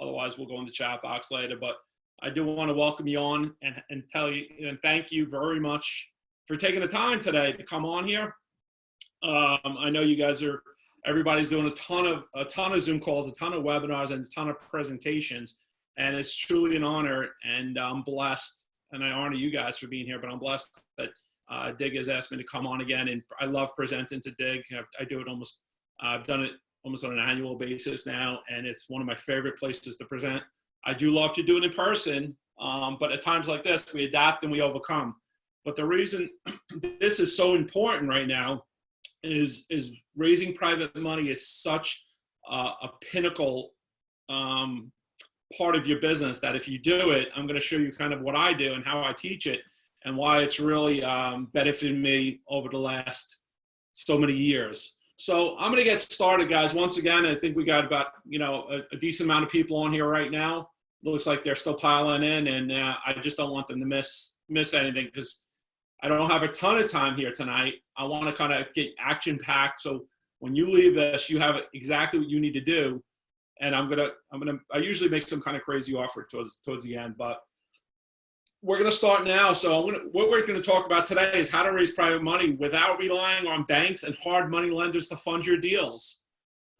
Otherwise, we'll go in the chat box later. But I do want to welcome you on and tell you and thank you very much for taking the time today to come on here. I know you guys everybody's doing a ton of Zoom calls, a ton of webinars, and a ton of presentations. And it's truly an honor, and I'm blessed, and I honor you guys for being here, but I'm blessed that Dig has asked me to come on again. And I love presenting to Dig. I do it I've done it almost on an annual basis now, and it's one of my favorite places to present. I do love to do it in person, but at times like this, we adapt and we overcome. But the reason this is so important right now is raising private money is such a pinnacle part of your business that if you do it, I'm going to show you kind of what I do and how I teach it and why it's really benefited me over the last so many years. So I'm going to get started, guys. Once again, I think we got about, a decent amount of people on here right now. It looks like they're still piling in, and I just don't want them to miss anything because I don't have a ton of time here tonight. I want to kind of get action packed. So when you leave this, you have exactly what you need to do. And I usually make some kind of crazy offer towards the end, but we're going to start now. So what we're going to talk about today is how to raise private money without relying on banks and hard money lenders to fund your deals.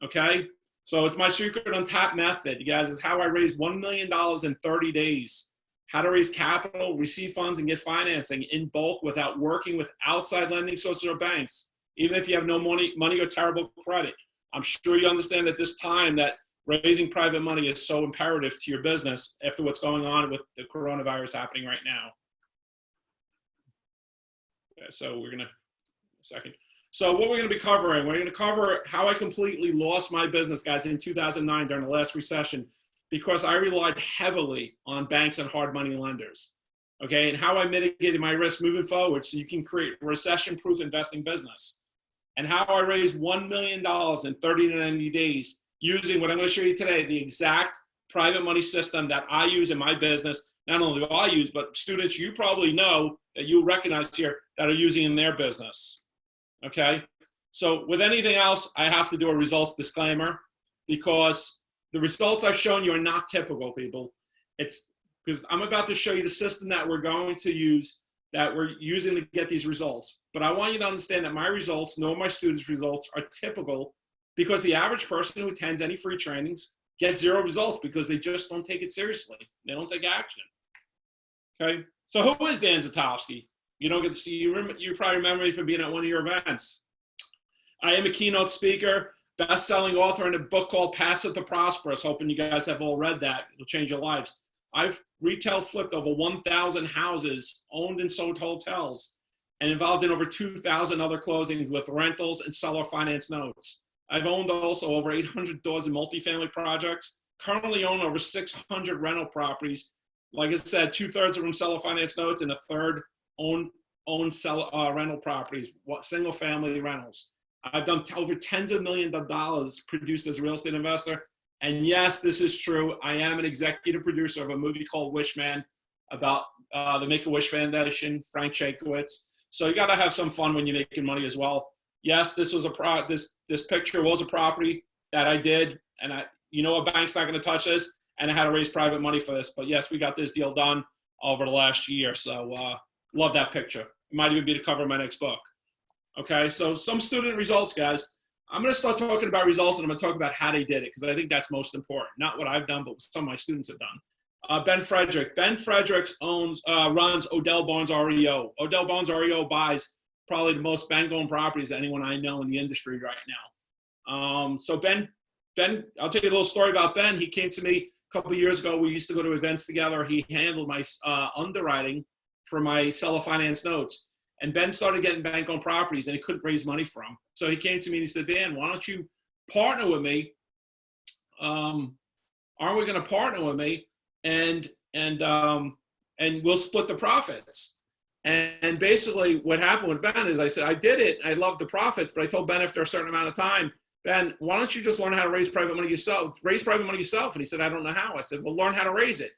Okay. So it's my secret untapped method, you guys, is how I raised $1 million in 30 days. How to raise capital, receive funds, and get financing in bulk without working with outside lending sources or banks, even if you have no money or terrible credit. I'm sure you understand at this time that raising private money is so imperative to your business after what's going on with the coronavirus happening right now. Okay, so we're going to, So what we're going to be covering, we're going to cover how I completely lost my business, guys, in 2009 during the last recession, because I relied heavily on banks and hard money lenders, okay, and how I mitigated my risk moving forward so you can create a recession-proof investing business, and how I raised $1 million in 30 to 90 days using what I'm going to show you today, the exact private money system that I use in my business. Not only do I use, but students you probably know that you recognize here that are using in their business, okay? So with anything else, I have to do a results disclaimer because the results I've shown you are not typical, people. It's because I'm about to show you the system that we're going to use, that we're using to get these results. But I want you to understand that my results, nor my students' results, are typical because the average person who attends any free trainings gets zero results because they just don't take it seriously. They don't take action. Okay? So who is Dan Zatowski? You don't get to see, you probably remember me from being at one of your events. I am a keynote speaker, best-selling author in a book called Passive to Prosperous. Hoping you guys have all read that. It'll change your lives. I've retail flipped over 1,000 houses, owned and sold hotels, and involved in over 2,000 other closings with rentals and seller finance notes. I've owned also over 800 doors in multifamily projects, currently own over 600 rental properties. Like I said, 2/3 of them seller finance notes and 1/3 own seller rental properties, single family rentals. I've done over tens of millions of dollars produced as a real estate investor. And yes, this is true. I am an executive producer of a movie called Wishman about the Make-A-Wish Foundation, Frank Shankowitz. So you got to have some fun when you're making money as well. Yes, this was this picture was a property that I did, and a bank's not going to touch this, and I had to raise private money for this. But yes, we got this deal done over the last year. So love that picture. It might even be the cover of my next book. Okay, so some student results, guys. I'm going to start talking about results, and I'm going to talk about how they did it because I think that's most important. Not what I've done, but what some of my students have done. Ben Frederick. Ben Frederick runs Odell Barnes REO. Odell Barnes REO buys probably the most bank-owned properties that anyone I know in the industry right now. So Ben, I'll tell you a little story about Ben. He came to me a couple of years ago. We used to go to events together. He handled my underwriting for my seller finance notes. And Ben started getting bank-owned properties, and he couldn't raise money for them. So he came to me and he said, Dan, why don't you partner with me? Aren't we going to partner with me? And we'll split the profits. And basically what happened with Ben is I said, I did it. I loved the profits, but I told Ben after a certain amount of time, Ben, why don't you just learn how to raise private money yourself? Raise private money yourself. And he said, I don't know how. I said, well, learn how to raise it.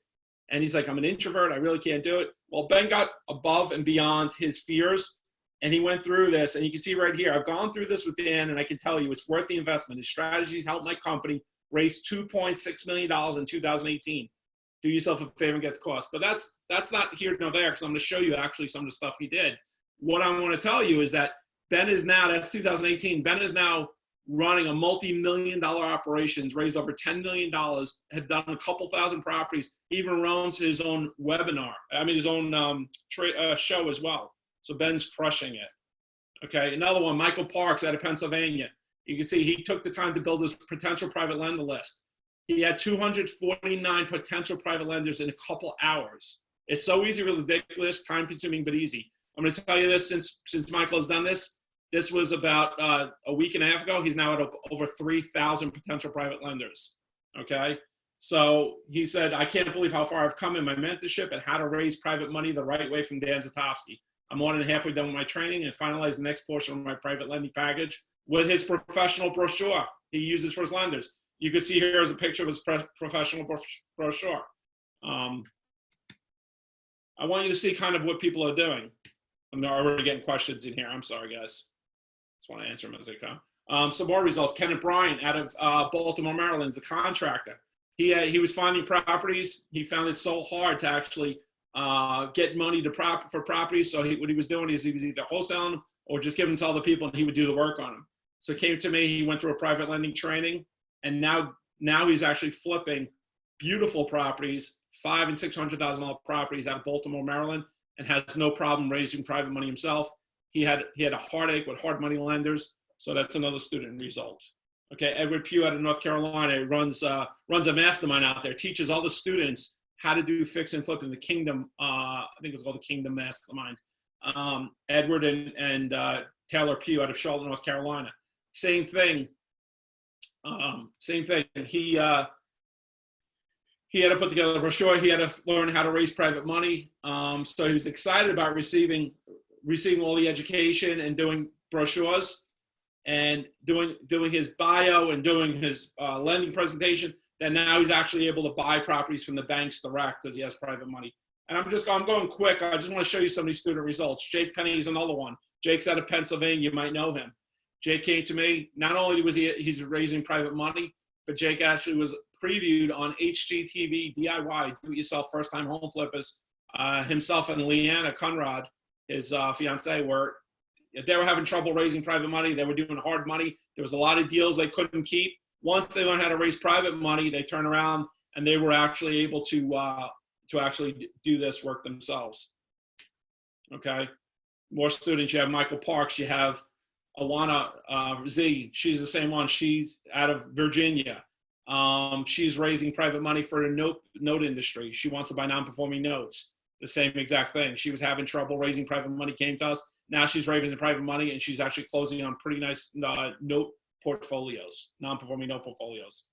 And he's like, I'm an introvert. I really can't do it. Well, Ben got above and beyond his fears, and he went through this. And you can see right here, I've gone through this with Dan, and I can tell you it's worth the investment. His strategies helped my company raised $2.6 million in 2018. Do yourself a favor and get the cost. But that's not here nor there, because I'm going to show you actually some of the stuff he did. What I want to tell you is that Ben is now, that's 2018, Ben is now running a multi-million-dollar operations, raised over $10 million, had done a couple thousand properties, even runs his own his own show as well. So Ben's crushing it. Okay, another one, Michael Parks out of Pennsylvania. You can see he took the time to build his potential private lender list. He had 249 potential private lenders in a couple hours. It's so easy, really ridiculous, time-consuming, but easy. I'm going to tell you this, since Michael has done this, this was about a week and a half ago. He's now at over 3,000 potential private lenders, okay? So he said, I can't believe how far I've come in my mentorship and how to raise private money the right way from Dan Zatofsky. I'm more than halfway done with my training and finalize the next portion of my private lending package with his professional brochure he uses for his lenders. You can see here is a picture of his professional brochure. I want you to see kind of what people are doing. I'm already getting questions in here. I'm sorry, guys. Just want to answer them as they come. Some more results. Kenneth Bryant out of Baltimore, Maryland, is a contractor. He was finding properties. He found it so hard to actually get money for properties. So what he was doing is he was either wholesaling them or just giving them to other people, and he would do the work on them. So he came to me. He went through a private lending training, and now he's actually flipping beautiful properties, $500,000 and $600,000 properties out of Baltimore, Maryland, and has no problem raising private money himself. He had a heartache with hard money lenders, so that's another student result. Okay, Edward Pugh out of North Carolina runs a mastermind out there, teaches all the students how to do fix and flip in the Kingdom. I think it's called the Kingdom Mastermind. Edward and Taylor Pugh out of Charlotte, North Carolina. Same thing. He had to put together a brochure. He had to learn how to raise private money. So he was excited about receiving all the education and doing brochures and doing his bio and doing his lending presentation. Then now he's actually able to buy properties from the banks direct because he has private money. And I'm going quick. I just want to show you some of these student results. Jake Penny is another one. Jake's out of Pennsylvania. You might know him. Jake came to me. Not only was he's raising private money, but Jake actually was previewed on HGTV DIY, do-it-yourself first-time home flippers. Himself and Leanna Conrad, his fiance, they were having trouble raising private money. They were doing hard money. There was a lot of deals they couldn't keep. Once they learned how to raise private money, they turned around and they were actually able to actually do this work themselves. Okay, more students. You have Michael Parks. You have Alana Z. She's the same one. She's out of Virginia. She's raising private money for the note industry. She wants to buy non-performing notes. The same exact thing. She was having trouble raising private money, came to us. Now she's raising private money, and she's actually closing on pretty nice note portfolios, non-performing note portfolios.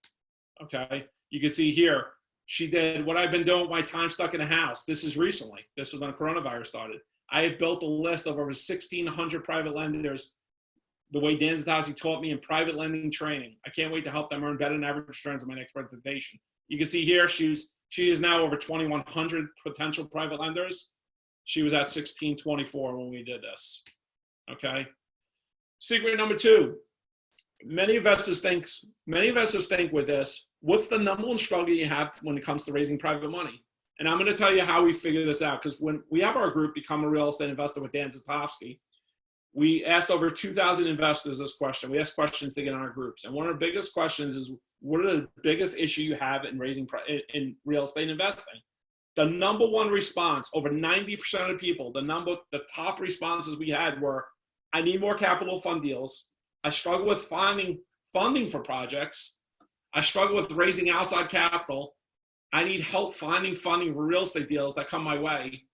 Okay, you can see here, she did what I've been doing with my time stuck in a house. This is recently. This was when coronavirus started. I had built a list of over 1,600 private lenders the way Dan Zatowski taught me in private lending training. I can't wait to help them earn better than average returns in my next presentation. You can see here, she is now over 2,100 potential private lenders. She was at 1,624 when we did this, okay? Secret number 2, many investors think with this, what's the number one struggle you have when it comes to raising private money? And I'm gonna tell you how we figure this out, because when we have our group, Become a Real Estate Investor with Dan Zatowski, we asked over 2,000 investors this question. We asked questions to get on our groups. And one of the biggest questions is, what are the biggest issue you have in in real estate investing? The number one response, over 90% of people, the top responses we had were, I need more capital to fund deals. I struggle with finding funding for projects. I struggle with raising outside capital. I need help finding funding for real estate deals that come my way.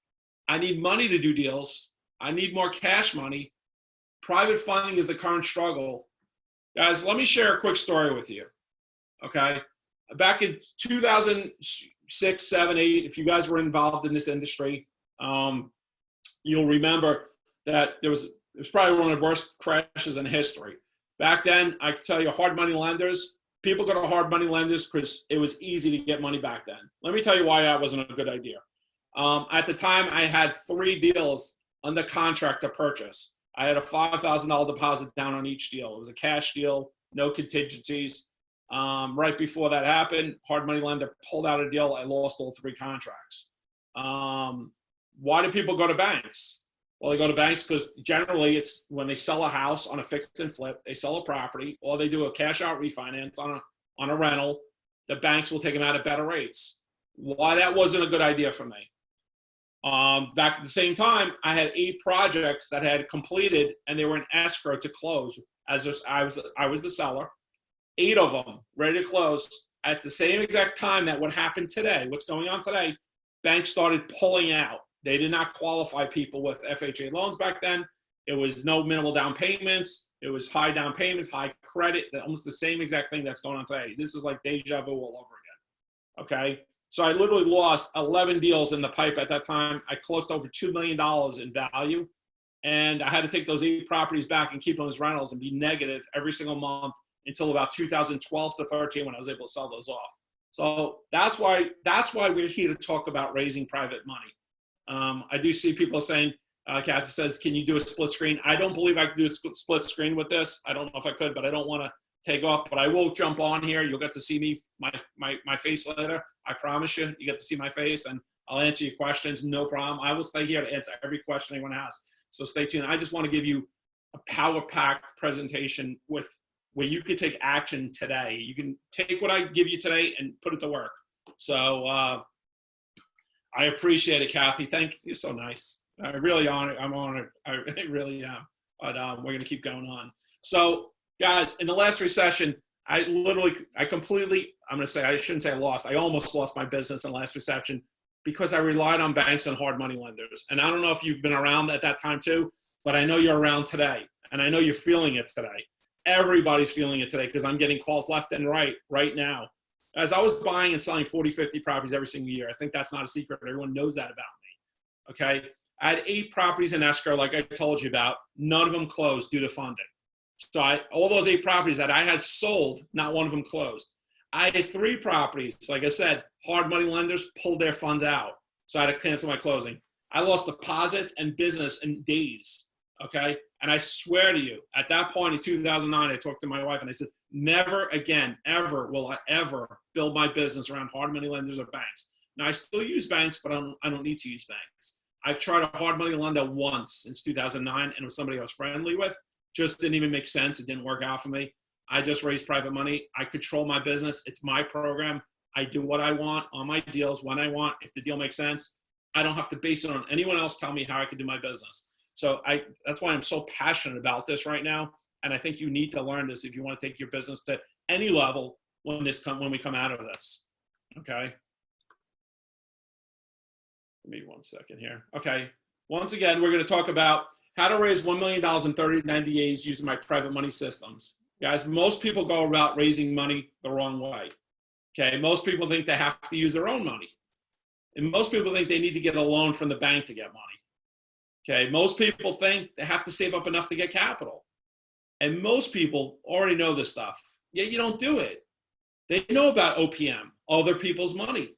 I need money to do deals. I need more cash money. Private funding is the current struggle. Guys, let me share a quick story with you, okay? Back in 2006, 7, 8, if you guys were involved in this industry, you'll remember that it was probably one of the worst crashes in history. Back then, I can tell you, hard money lenders, people go to hard money lenders because it was easy to get money back then. Let me tell you why that wasn't a good idea. At the time, I had 3 deals under contract to purchase. I had a $5,000 deposit down on each deal. It was a cash deal, no contingencies. Right before that happened, hard money lender pulled out a deal. I lost all 3 contracts. Why do people go to banks? Well, they go to banks because generally it's when they sell a house on a fix and flip, they sell a property, or they do a cash out refinance on a rental. The banks will take them out at better rates. Why that wasn't a good idea for me. Back at the same time, I had 8 projects that had completed and they were in escrow to close. I was the seller. 8 of them ready to close at the same exact time that what happened today, what's going on today, banks started pulling out. They did not qualify people with FHA loans back then. It was no minimal down payments. It was high down payments, high credit, almost the same exact thing that's going on today. This is like deja vu all over again, okay? So I literally lost 11 deals in the pipe at that time. I closed over $2 million in value, and I had to take those 8 properties back and keep them as rentals and be negative every single month until about 2012 to 13 when I was able to sell those off. So that's why we're here to talk about raising private money. I do see people saying, Kathy says, can you do a split screen? I don't believe I can do a split screen with this. I don't know if I could, but I don't want to take off. But I will jump on here. You'll get to see me, my face later. I promise you, you get to see my face, and I'll answer your questions. No problem. I will stay here to answer every question anyone has. So stay tuned. I just want to give you a power-packed presentation with where you can take action today. You can take what I give you today and put it to work. So I appreciate it, Kathy. Thank you. You're so nice. I really honored. I'm honored. I really am. But we're going to keep going on. So, guys, in the last recession, I completely, I'm going to say, I shouldn't say I lost. I almost lost my business in the last recession because I relied on banks and hard money lenders. And I don't know if you've been around at that time too, but I know you're around today. And I know you're feeling it today. Everybody's feeling it today because I'm getting calls left and right now. As I was buying and selling 40, 50 properties every single year, I think that's not a secret. Everyone knows that about me, okay? I had 8 properties in escrow, like I told you about. None of them closed due to funding. So all those 8 properties that I had sold, not one of them closed. I had 3 properties, like I said, hard money lenders pulled their funds out. So I had to cancel my closing. I lost deposits and business in days, okay? And I swear to you, at that point in 2009, I talked to my wife and I said, never again, ever will I ever build my business around hard money lenders or banks. Now, I still use banks, but I don't need to use banks. I've tried a hard money lender once since 2009, and it was somebody I was friendly with. Just didn't even make sense. It didn't work out for me. I just raised private money. I control my business. It's my program. I do what I want on my deals when I want. If the deal makes sense, I don't have to base it on anyone else telling me how I can do my business. So that's why I'm so passionate about this right now. And I think you need to learn this if you want to take your business to any level when we come out of this. Okay. Give me 1 second here. Okay. Once again, we're going to talk about how to raise $1 million in 30 to 90 days using my private money systems. Guys, most people go about raising money the wrong way. Okay. Most people think they have to use their own money. And most people think they need to get a loan from the bank to get money. Okay. Most people think they have to save up enough to get capital. And most people already know this stuff, yet you don't do it. They know about OPM, other people's money,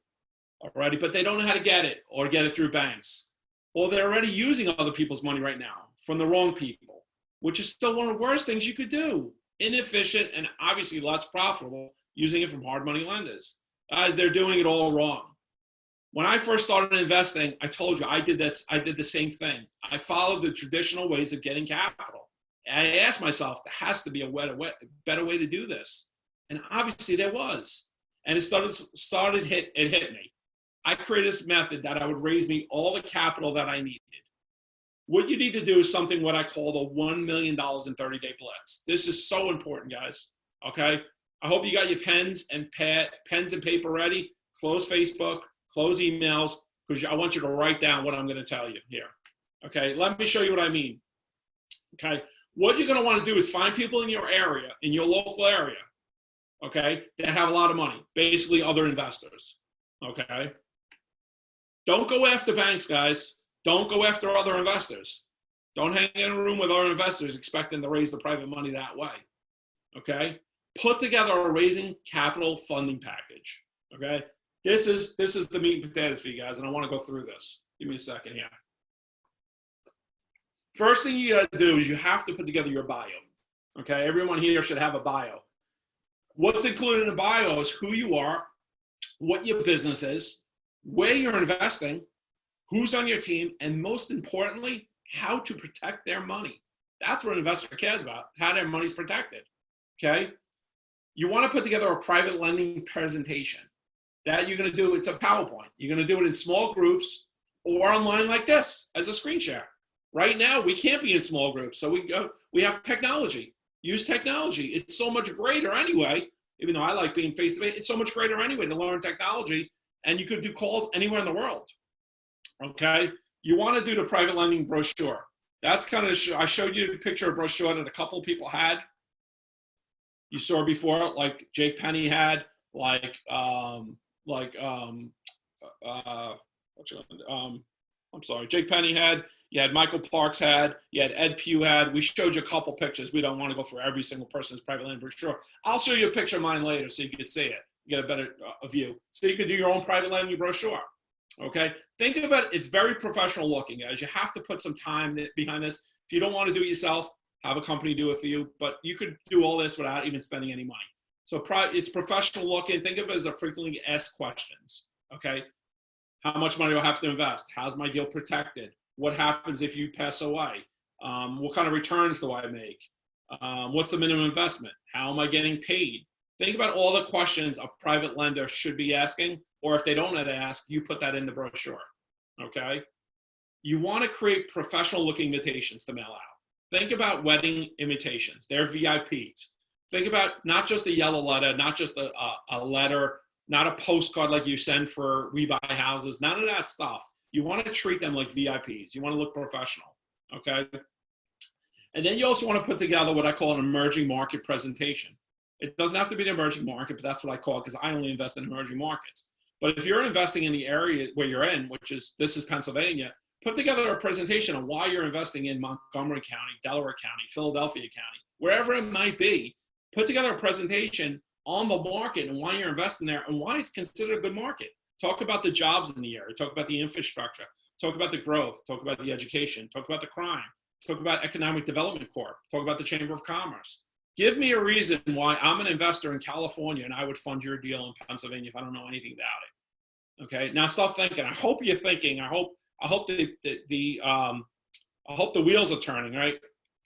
already, but they don't know how to get it or get it through banks. Well, they're already using other people's money right now from the wrong people, which is still one of the worst things you could do. Inefficient and obviously less profitable using it from hard money lenders. Guys, they're doing it all wrong. When I first started investing, I told you I did the same thing. I followed the traditional ways of getting capital. I asked myself, there has to be a better way to do this. And obviously there was. And it hit me. I created this method that I would raise me all the capital that I needed. What you need to do is something what I call the $1 million in 30-day blitz. This is so important, guys. Okay? I hope you got your pens and paper ready. Close Facebook, close emails, because I want you to write down what I'm going to tell you here. Okay? Let me show you what I mean. Okay? What you're going to want to do is find people in your area, in your local area, okay, that have a lot of money, basically other investors, okay? Don't go after banks, guys. Don't go after other investors. Don't hang in a room with other investors expecting to raise the private money that way, okay? Put together a raising capital funding package, okay? This is the meat and potatoes for you guys, and I want to go through this. Give me a second here. First thing you got to do is you have to put together your bio. Okay, everyone here should have a bio. What's included in the bio is who you are, what your business is, where you're investing, who's on your team, and most importantly, how to protect their money. That's what an investor cares about, how their money's protected, okay? You want to put together a private lending presentation that you're going to do. It's a PowerPoint. You're going to do it in small groups or online like this as a screen share. Right now, we can't be in small groups, so we have technology. Use technology. It's so much greater anyway, even though I like being face-to-face, it's so much greater anyway to learn technology, and you could do calls anywhere in the world, okay? You want to do the private lending brochure. That's kind of, I showed you a picture of brochure that a couple of people had. You saw before, like Jake Penny had, Jake Penny had, you had Michael Parks had, you had Ed Pugh had. We showed you a couple pictures. We don't want to go through every single person's private lending brochure. I'll show you a picture of mine later so you can see it. You get a better view. So you can do your own private lending brochure. Okay? Think of it, it's very professional looking, guys. You have to put some time behind this. If you don't want to do it yourself, have a company do it for you, but you could do all this without even spending any money. So it's professional looking. Think of it as a frequently asked questions, okay? How much money do I have to invest? How's my deal protected? What happens if you pass away? What kind of returns do I make? What's the minimum investment? How am I getting paid? Think about all the questions a private lender should be asking, or if they don't know to ask, you put that in the brochure, okay? You want to create professional looking invitations to mail out. Think about wedding invitations. They're VIPs. Think about not just a yellow letter, not just a letter, not a postcard like you send for We Buy Houses, none of that stuff. You want to treat them like VIPs. You want to look professional, okay? And then you also want to put together what I call an emerging market presentation. It doesn't have to be an emerging market, but that's what I call it because I only invest in emerging markets. But if you're investing in the area where you're in, this is Pennsylvania, put together a presentation on why you're investing in Montgomery County, Delaware County, Philadelphia County, wherever it might be. Put together a presentation on the market and why you're investing there and why it's considered a good market. Talk about the jobs in the area. Talk about the infrastructure. Talk about the growth. Talk about the education. Talk about the crime. Talk about Economic Development Corp. Talk about the Chamber of Commerce. Give me a reason why I'm an investor in California and I would fund your deal in Pennsylvania if I don't know anything about it. Okay, now stop thinking. I hope you're thinking. I hope the wheels are turning, right?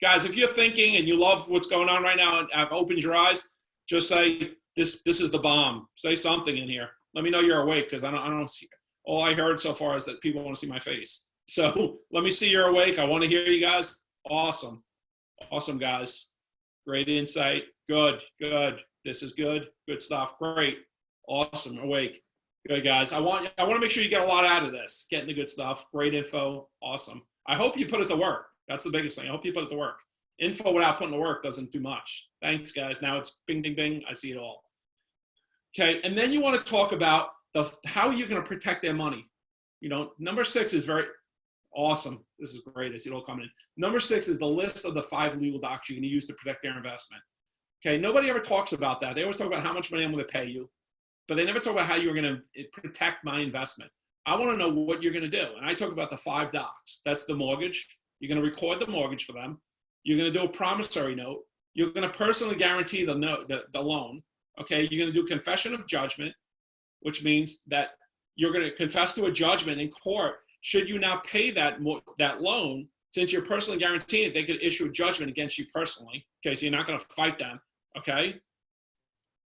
Guys, if you're thinking and you love what's going on right now and have opened your eyes, just say, this is the bomb. Say something in here. Let me know you're awake because I don't see, all I heard so far is that people want to see my face. So let me see you're awake. I want to hear you guys. Awesome. Awesome, guys. Great insight. Good. This is good. Good stuff. Great. Awesome. Awake. Good, guys. I want to make sure you get a lot out of this. Getting the good stuff. Great info. Awesome. I hope you put it to work. That's the biggest thing. I hope you put it to work. Info without putting to work doesn't do much. Thanks, guys. Now it's bing, bing, bing. I see it all. Okay, and then you want to talk about how you're going to protect their money. You know, number 6 is very awesome. This is great. I see it all coming in. Number 6 is the list of the 5 legal docs you're going to use to protect their investment. Okay, nobody ever talks about that. They always talk about how much money I'm going to pay you, but they never talk about how you're going to protect my investment. I want to know what you're going to do. And I talk about the 5 docs. That's the mortgage. You're going to record the mortgage for them. You're going to do a promissory note. You're going to personally guarantee the note, the loan. Okay, you're going to do confession of judgment, which means that you're going to confess to a judgment in court. Should you not pay that loan, since you're personally guaranteeing it, they could issue a judgment against you personally. Okay, so you're not going to fight them. Okay,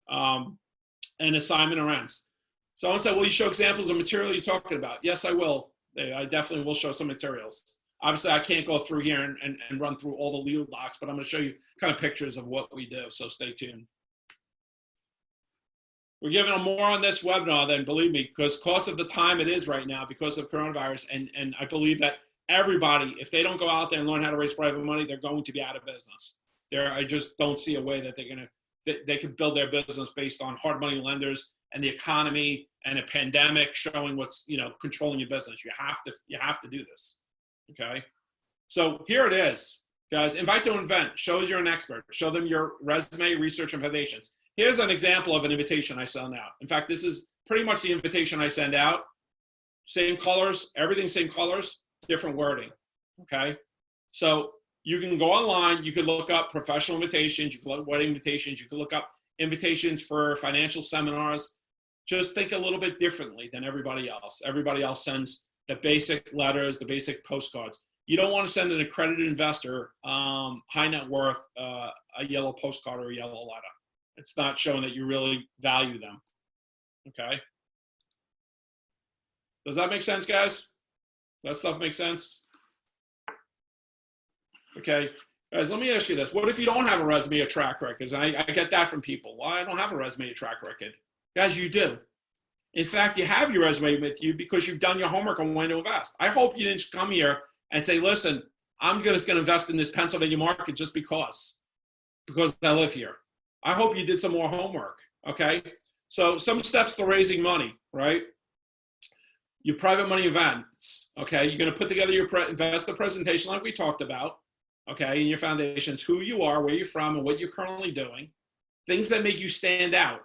and assignment of rents. Someone said, will you show examples of material you're talking about? Yes, I will. I definitely will show some materials. Obviously, I can't go through here and run through all the legal docs, but I'm going to show you kind of pictures of what we do, so stay tuned. We're giving them more on this webinar than, believe me, because cost of the time it is right now because of coronavirus, and I believe that everybody, if they don't go out there and learn how to raise private money, they're going to be out of business. I just don't see a way that they can build their business based on hard money lenders and the economy and a pandemic showing what's, controlling your business. You have to do this. Okay. So here it is, guys. Invite to invent. Shows you're an expert. Show them your resume, research, and foundations. Here's an example of an invitation I send out. In fact, this is pretty much the invitation I send out. Same colors, everything same colors, different wording. Okay. So you can go online. You can look up professional invitations. You can look up wedding invitations. You can look up invitations for financial seminars. Just think a little bit differently than everybody else. Everybody else sends the basic letters, the basic postcards. You don't want to send an accredited investor, high net worth, a yellow postcard or a yellow letter. It's not showing that you really value them. Okay. Does that make sense, guys? That stuff makes sense? Okay. Guys, let me ask you this. What if you don't have a resume or track record? I get that from people. Well, I don't have a resume or track record. Guys, you do. In fact, you have your resume with you because you've done your homework on when to invest. I hope you didn't come here and say, listen, I'm just going to invest in this Pennsylvania market just because I live here. I hope you did some more homework, okay? So some steps to raising money, right? Your private money events, okay? You're going to put together your investor presentation like we talked about, okay? And your foundations, who you are, where you're from, and what you're currently doing. Things that make you stand out,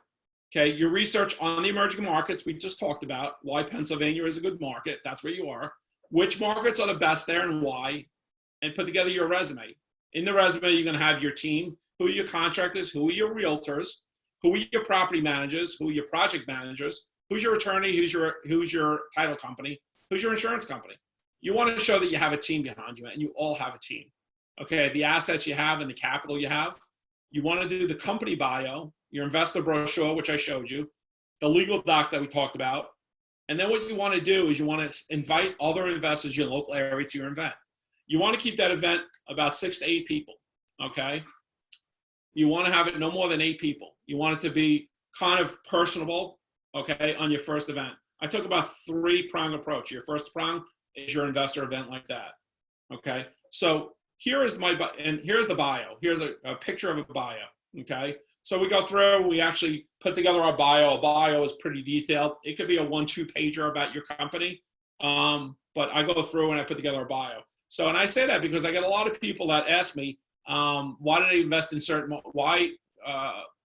okay? Your research on the emerging markets we just talked about, why Pennsylvania is a good market, that's where you are. Which markets are the best there and why, and put together your resume. In the resume, you're going to have your team, who are your contractors, who are your realtors, who are your property managers, who are your project managers, who's your attorney, who's your title company, who's your insurance company. You want to show that you have a team behind you, and you all have a team. Okay, the assets you have and the capital you have. You want to do the company bio, your investor brochure, which I showed you, the legal docs that we talked about. And then what you want to do is you want to invite other investors in your local area to your event. You want to keep that event about 6 to 8 people, okay? You want to have it no more than 8 people. You want it to be kind of personable, okay, on your first event. I took about 3-prong approach. Your first prong is your investor event like that, okay? So here's the bio. Here's a picture of a bio, okay? So we go through, we actually put together our bio. A bio is pretty detailed. It could be a 1-2 pager about your company, but I go through and I put together a bio. So, and I say that because I get a lot of people that ask me, why did I invest in certain, why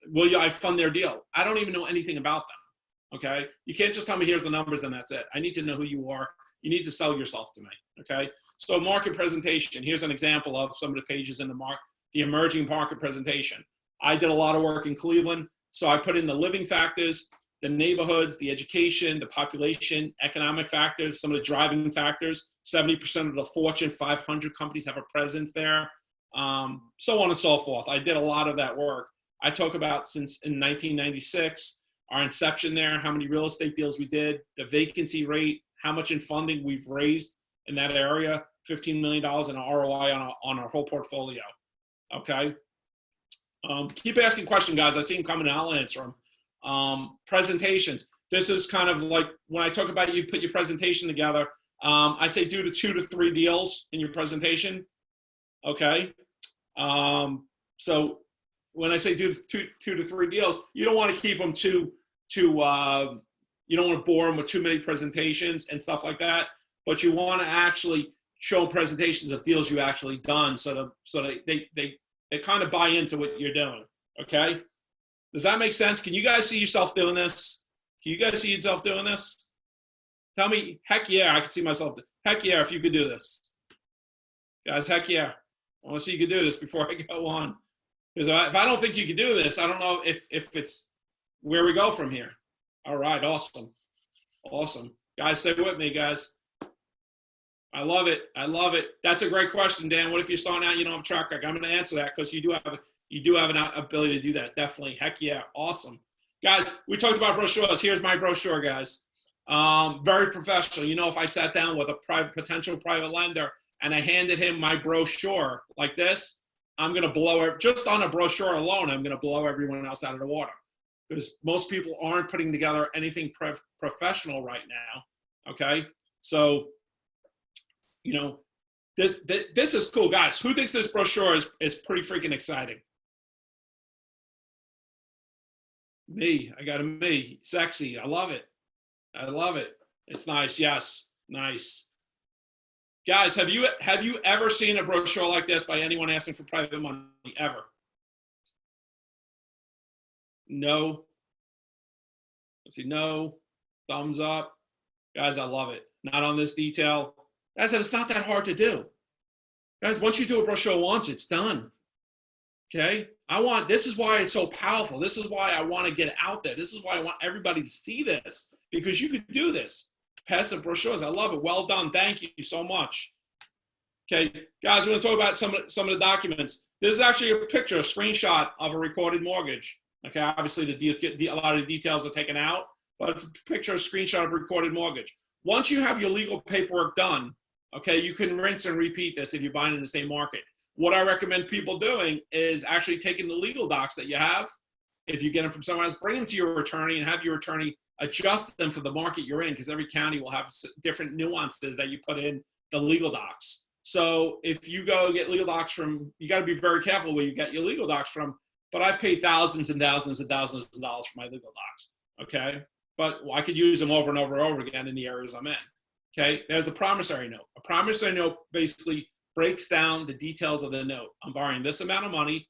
will I fund their deal? I don't even know anything about them, okay? You can't just tell me here's the numbers and that's it. I need to know who you are. You need to sell yourself to me, okay? So market presentation, here's an example of some of the pages in the emerging market presentation. I did a lot of work in Cleveland, so I put in the living factors, the neighborhoods, the education, the population, economic factors, some of the driving factors. 70% of the Fortune 500 companies have a presence there, so on and so forth. I did a lot of that work. I talk about since in 1996, our inception there, how many real estate deals we did, the vacancy rate, how much in funding we've raised in that area, $15 million in ROI on our whole portfolio, okay? Keep asking questions, guys. I see them coming and I'll answer them. Presentations. This is kind of like when I talk about you put your presentation together, I say do the 2 to 3 deals in your presentation, okay? So when I say do 2 to 3 deals, you don't want to keep them you don't want to bore them with too many presentations and stuff like that, but you want to actually show presentations of deals you actually done so that they kind of buy into what you're doing, okay? Does that make sense? Can you guys see yourself doing this? Can you guys see yourself doing this? Tell me, heck yeah, I can see myself. Heck yeah, if you could do this. Guys, heck yeah. I want to see you could do this before I go on. Because if I don't think you can do this, I don't know if it's where we go from here. All right, awesome. Awesome. Guys, stay with me, guys. I love it. I love it. That's a great question, Dan. What if you're starting out, you don't have a track record? I'm going to answer that because you do have an ability to do that. Definitely. Heck yeah. Awesome. Guys, we talked about brochures. Here's my brochure, guys. Very professional. You know, if I sat down with a potential private lender and I handed him my brochure like this, I'm going to blow it. Just on a brochure alone, I'm going to blow everyone else out of the water. Because most people aren't putting together anything professional right now, okay? So, you know, this is cool. Guys, who thinks this brochure is pretty freaking exciting? Me. I got a me. Sexy. I love it. I love it. It's nice. Yes. Nice. Guys, have you ever seen a brochure like this by anyone asking for private money? Ever? No. Let's see. No. Thumbs up. Guys, I love it. Not on this detail. Guys, it's not that hard to do. Guys, once you do a brochure once, it's done. Okay. This is why it's so powerful. This is why I want to get out there. This is why I want everybody to see this, because you could do this. Passive brochures. I love it. Well done. Thank you so much. Okay, guys, we're going to talk about some of the documents. This is actually a picture, a screenshot of a recorded mortgage. Okay, obviously a lot of the details are taken out, but it's a picture, a screenshot of a recorded mortgage. Once you have your legal paperwork done, okay, you can rinse and repeat this if you're buying in the same market. What I recommend people doing is actually taking the legal docs that you have. If you get them from someone else, bring them to your attorney and have your attorney adjust them for the market you're in, because every county will have different nuances that you put in the legal docs. So if you go get legal docs from, you got to be very careful where you get your legal docs from, but I've paid thousands and thousands and thousands of dollars for my legal docs, okay? But I could use them over and over and over again in the areas I'm in, okay? There's the promissory note. A promissory note basically breaks down the details of the note. I'm borrowing this amount of money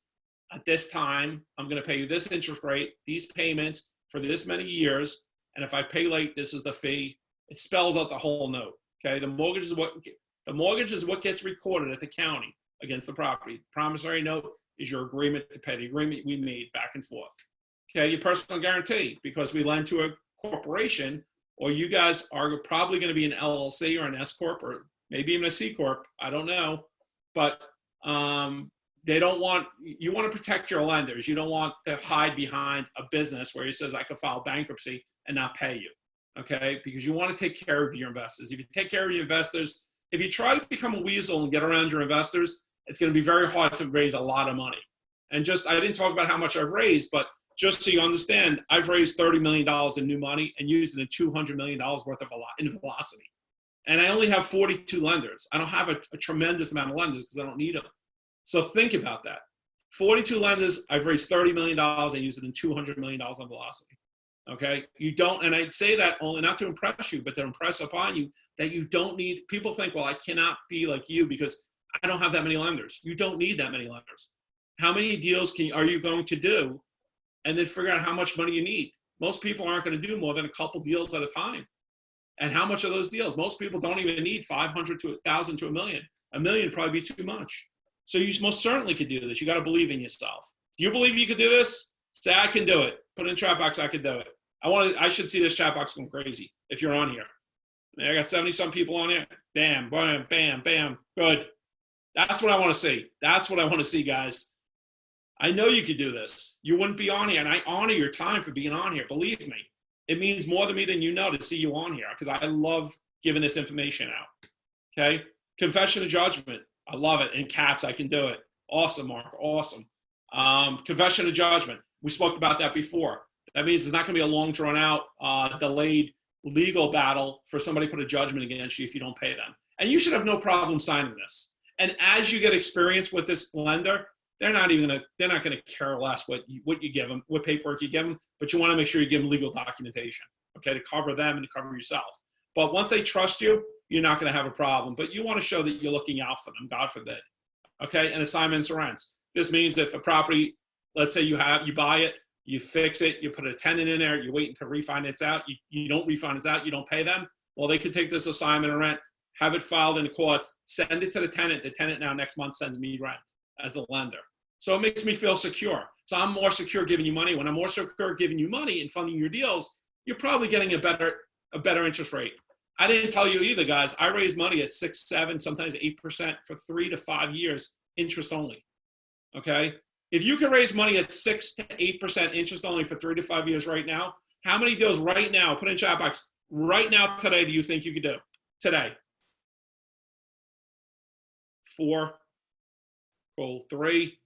at this time. I'm going to pay you this interest rate, these payments for this many years, and if I pay late, this is the fee. It spells out the whole note, okay? The mortgage is what gets recorded at the county against the property. Promissory note is your agreement to pay, the agreement we made back and forth. Okay, your personal guarantee, because we lend to a corporation, or you guys are probably going to be an LLC or an S Corp or maybe even a C Corp. I don't know, but they don't want, you want to protect your lenders. You don't want to hide behind a business where he says I could file bankruptcy and not pay you. Okay, because you want to take care of your investors. If you take care of your investors, if you try to become a weasel and get around your investors, it's going to be very hard to raise a lot of money. And I didn't talk about how much I've raised, but just so you understand, I've raised $30 million in new money and used it in $200 million worth of in velocity. And I only have 42 lenders. I don't have a tremendous amount of lenders because I don't need them. So think about that. 42 lenders, I've raised $30 million and used it in $200 million on velocity. Okay, you don't, and I say that only not to impress you, but to impress upon you that you don't need, people think, well, I cannot be like you because I don't have that many lenders. You don't need that many lenders. How many deals are you going to do? And then figure out how much money you need. Most people aren't going to do more than a couple deals at a time. And how much are those deals? Most people don't even need 500 to 1,000 to a million. A million would probably be too much. So you most certainly could do this. You got to believe in yourself. Do you believe you could do this? Say, I can do it. Put in chat box, I can do it. I should see this chat box going crazy if you're on here. I got 70-some people on here. Bam, bam, bam, bam. Good. That's what I want to see. That's what I want to see, guys. I know you could do this. You wouldn't be on here, and I honor your time for being on here. Believe me. It means more to me than you know to see you on here, because I love giving this information out. Okay? Confession of judgment. I love it. In caps, I can do it. Awesome, Mark. Awesome. Confession of judgment. We spoke about that before. That means it's not going to be a long, drawn-out, delayed legal battle for somebody to put a judgment against you if you don't pay them. And you should have no problem signing this. And as you get experience with this lender, they're not going to care less what you give them, what paperwork you give them, but you want to make sure you give them legal documentation, okay, to cover them and to cover yourself. But once they trust you, you're not going to have a problem. But you want to show that you're looking out for them, God forbid. Okay, and assignments and rents. This means that if a property, let's say you buy it, you fix it, you put a tenant in there, you wait until refinance out, you don't refinance out, you don't pay them, well, they could take this assignment of rent, have it filed in the courts, send it to the tenant now next month sends me rent as the lender. So it makes me feel secure. So I'm more secure giving you money. When I'm more secure giving you money and funding your deals, you're probably getting a better interest rate. I didn't tell you either, guys. I raised money at 6, 7, sometimes 8% for 3 to 5 years, interest only. Okay? If you can raise money at 6 to 8% interest only for 3 to 5 years right now, how many deals right now, put in chat box, right now today do you think you could do? Today. 4, cool, 3.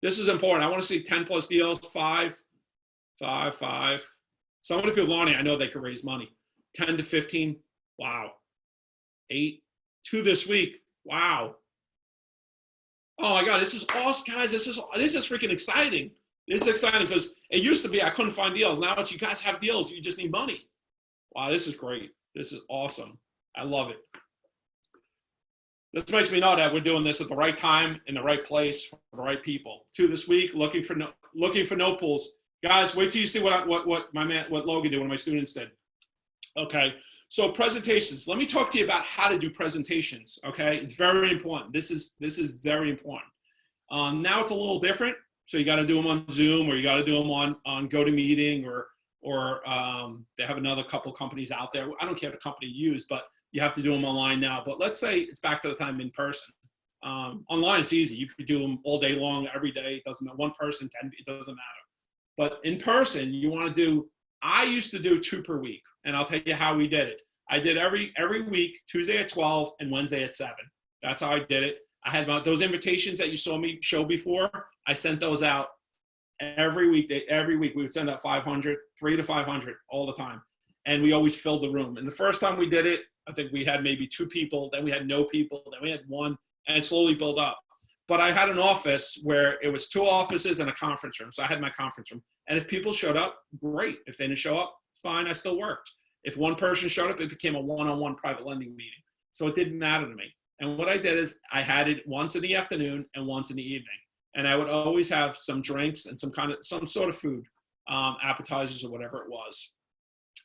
This is important. I want to see 10 plus deals, 5, 5, 5. Some of the people on here, I know they could raise money. 10 to 15, wow. 8, 2 this week, wow. Oh my God, this is awesome, guys. This is freaking exciting. This is exciting because it used to be I couldn't find deals. Now it's you guys have deals, you just need money. Wow, this is great. This is awesome. I love it. This makes me know that we're doing this at the right time, in the right place, for the right people. 2 this week, looking for note pools. Guys, wait till you see what Logan did, one of my students did. Okay, so presentations. Let me talk to you about how to do presentations. Okay, it's very important. This is very important. Now it's a little different. So you got to do them on Zoom, or you got to do them on GoToMeeting, or they have another couple companies out there. I don't care what company you use, but you have to do them online now. But let's say it's back to the time in person. Online, it's easy. You could do them all day long, every day. It doesn't matter. One person, 10, it doesn't matter. But in person, you want to do, I used to do 2 per week, and I'll tell you how we did it. I did every week, Tuesday at 12 and Wednesday at 7. That's how I did it. I had those invitations that you saw me show before. I sent those out every week. Every week we would send out 500, 300 to 500 all the time. And we always filled the room. And the first time we did it, I think we had maybe 2 people, then we had no people, then we had 1, and it slowly built up. But I had an office where it was 2 offices and a conference room. So I had my conference room. And if people showed up, great. If they didn't show up, fine, I still worked. If one person showed up, it became a one-on-one private lending meeting. So it didn't matter to me. And what I did is I had it once in the afternoon and once in the evening. And I would always have some drinks and some sort of food, appetizers or whatever it was.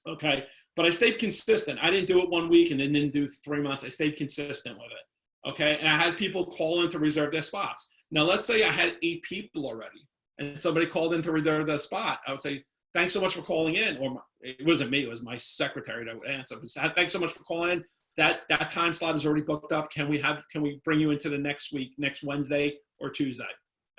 Okay. But I stayed consistent. I didn't do it 1 week and then didn't do 3 months. I stayed consistent with it. Okay. And I had people call in to reserve their spots. Now, let's say I had 8 people already and somebody called in to reserve their spot. I would say, thanks so much for calling in. Or it wasn't me, it was my secretary that would answer. But thanks so much for calling in. That time slot is already booked up. Can we bring you into the next week, next Wednesday or Tuesday?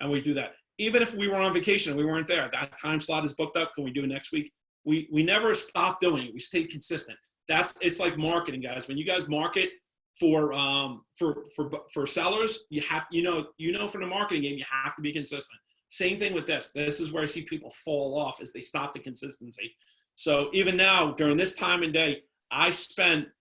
And we do that. Even if we were on vacation and we weren't there, that time slot is booked up. Can we do it next week? We never stopped doing it. We stayed consistent. It's like marketing, guys. When you guys market for sellers, you know from the marketing game, you have to be consistent. Same thing with this. This is where I see people fall off, is they stop the consistency. So even now, during this time and day,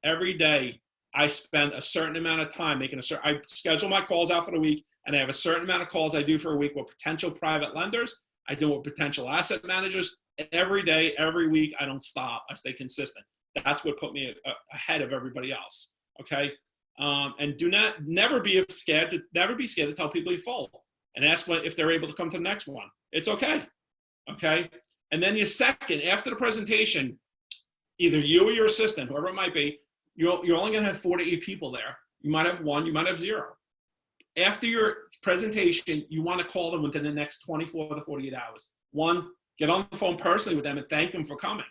every day, I spend a certain amount of time I schedule my calls out for the week, and I have a certain amount of calls I do for a week with potential private lenders. I do it with potential asset managers. Every day, every week, I don't stop. I stay consistent. That's what put me ahead of everybody else. Okay. And never be scared to tell people you fall, and ask if they're able to come to the next one. It's okay. Okay. And then after the presentation, either you or your assistant, whoever it might be, you're only going to have 4 to 8 people there. You might have 1, you might have 0. After your presentation, you want to call them within the next 24 to 48 hours. 1, get on the phone personally with them and thank them for coming,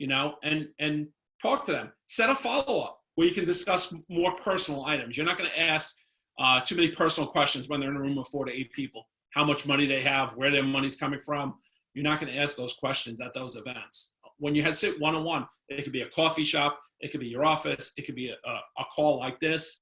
and talk to them. Set a follow-up where you can discuss more personal items. You're not going to ask too many personal questions when they're in a room of 4 to 8 people. How much money they have, where their money's coming from. You're not going to ask those questions at those events. When you sit one-on-one, it could be a coffee shop, it could be your office, it could be a call like this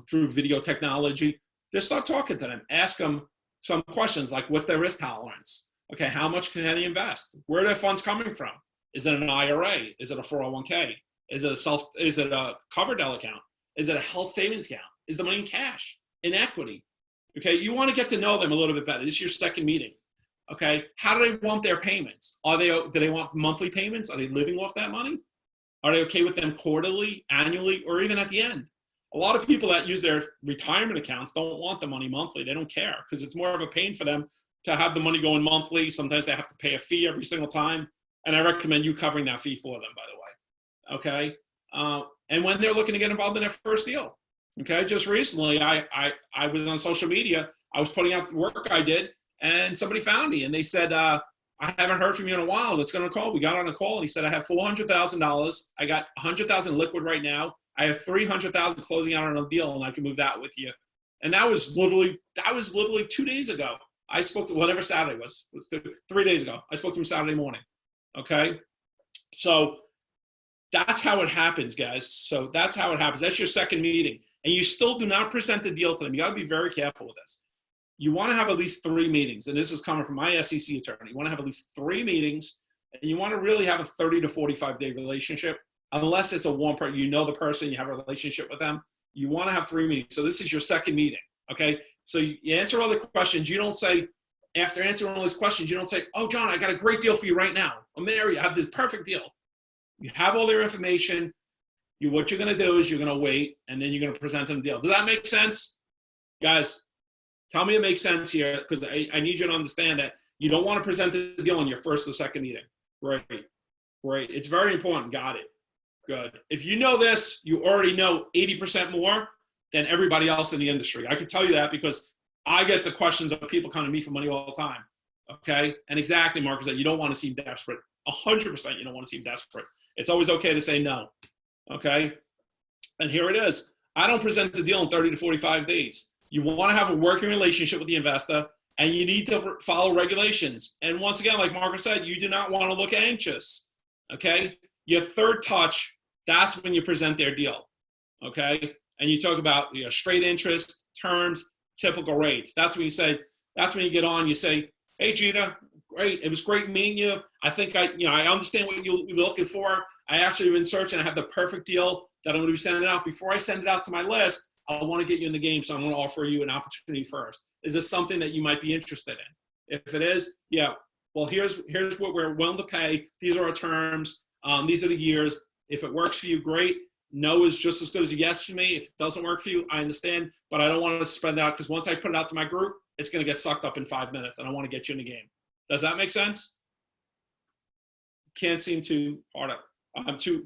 through video technology. Just start talking to them. Ask them some questions like, what's their risk tolerance? Okay, how much can they invest? Where are their funds coming from? Is it an IRA? Is it a 401k? Is it a covered account? Is it a health savings account? Is the money in cash, in equity? Okay, you want to get to know them a little bit better. This is your second meeting. Okay, how do they want their payments? Do they want monthly payments? Are they living off that money? Are they okay with them quarterly, annually, or even at the end? A lot of people that use their retirement accounts don't want the money monthly. They don't care because it's more of a pain for them to have the money going monthly. Sometimes they have to pay a fee every single time. And I recommend you covering that fee for them, by the way. Okay. And when they're looking to get involved in their first deal. Okay. Just recently, I was on social media. I was putting out the work I did, and somebody found me and they said, I haven't heard from you in a while. Let's go on a call. We got on a call and he said, I have $400,000. I got $100,000 liquid right now. I have $300,000 closing out on a deal and I can move that with you. And that was literally 2 days ago. I spoke to whatever Saturday was 3 days ago. I spoke to him Saturday morning. Okay. So that's how it happens, guys. So that's how it happens. That's your second meeting. And you still do not present the deal to them. You got to be very careful with this. You want to have at least 3 meetings. And this is coming from my SEC attorney. You want to have at least 3 meetings. And you want to really have a 30 to 45 day relationship. Unless it's a warm person, you know the person, you have a relationship with them. You want to have 3 meetings. So this is your second meeting. Okay. So you answer all the questions. You don't say, after answering all these questions, you don't say, oh, John, I got a great deal for you right now. I'm there. You have this perfect deal. You have all their information. What you're going to do is you're going to wait, and then you're going to present them the deal. Does that make sense? Guys, tell me it makes sense here, because I need you to understand that you don't want to present the deal in your first or second meeting. Great. Great. It's very important. Got it. Good. If you know this, you already know 80% more than everybody else in the industry. I can tell you that because I get the questions of people coming to me for money all the time. Okay. And exactly, Mark, is that you don't want to seem desperate. 100% you don't want to seem desperate. It's always okay to say no. Okay. And here it is. I don't present the deal in 30 to 45 days. You want to have a working relationship with the investor, and you need to follow regulations. And once again, like Marcus said, you do not want to look anxious. Okay. Your third touch, that's when you present their deal. Okay. And you talk about straight interest, terms, typical rates. That's when you say, that's when you get on, you say, hey, Gina, great. It was great meeting you. I think I understand what you're looking for. I actually have been searching. I have the perfect deal that I'm going to be sending out. Before I send it out to my list, I want to get you in the game. So I'm going to offer you an opportunity first. Is this something that you might be interested in? If it is, yeah, well, here's what we're willing to pay. These are our terms. These are the years. If it works for you, great. No is just as good as a yes for me. If it doesn't work for you, I understand, but I don't want to spread out, because once I put it out to my group, it's going to get sucked up in 5 minutes, and I want to get you in the game. Does that make sense? Can't seem too hard. I'm too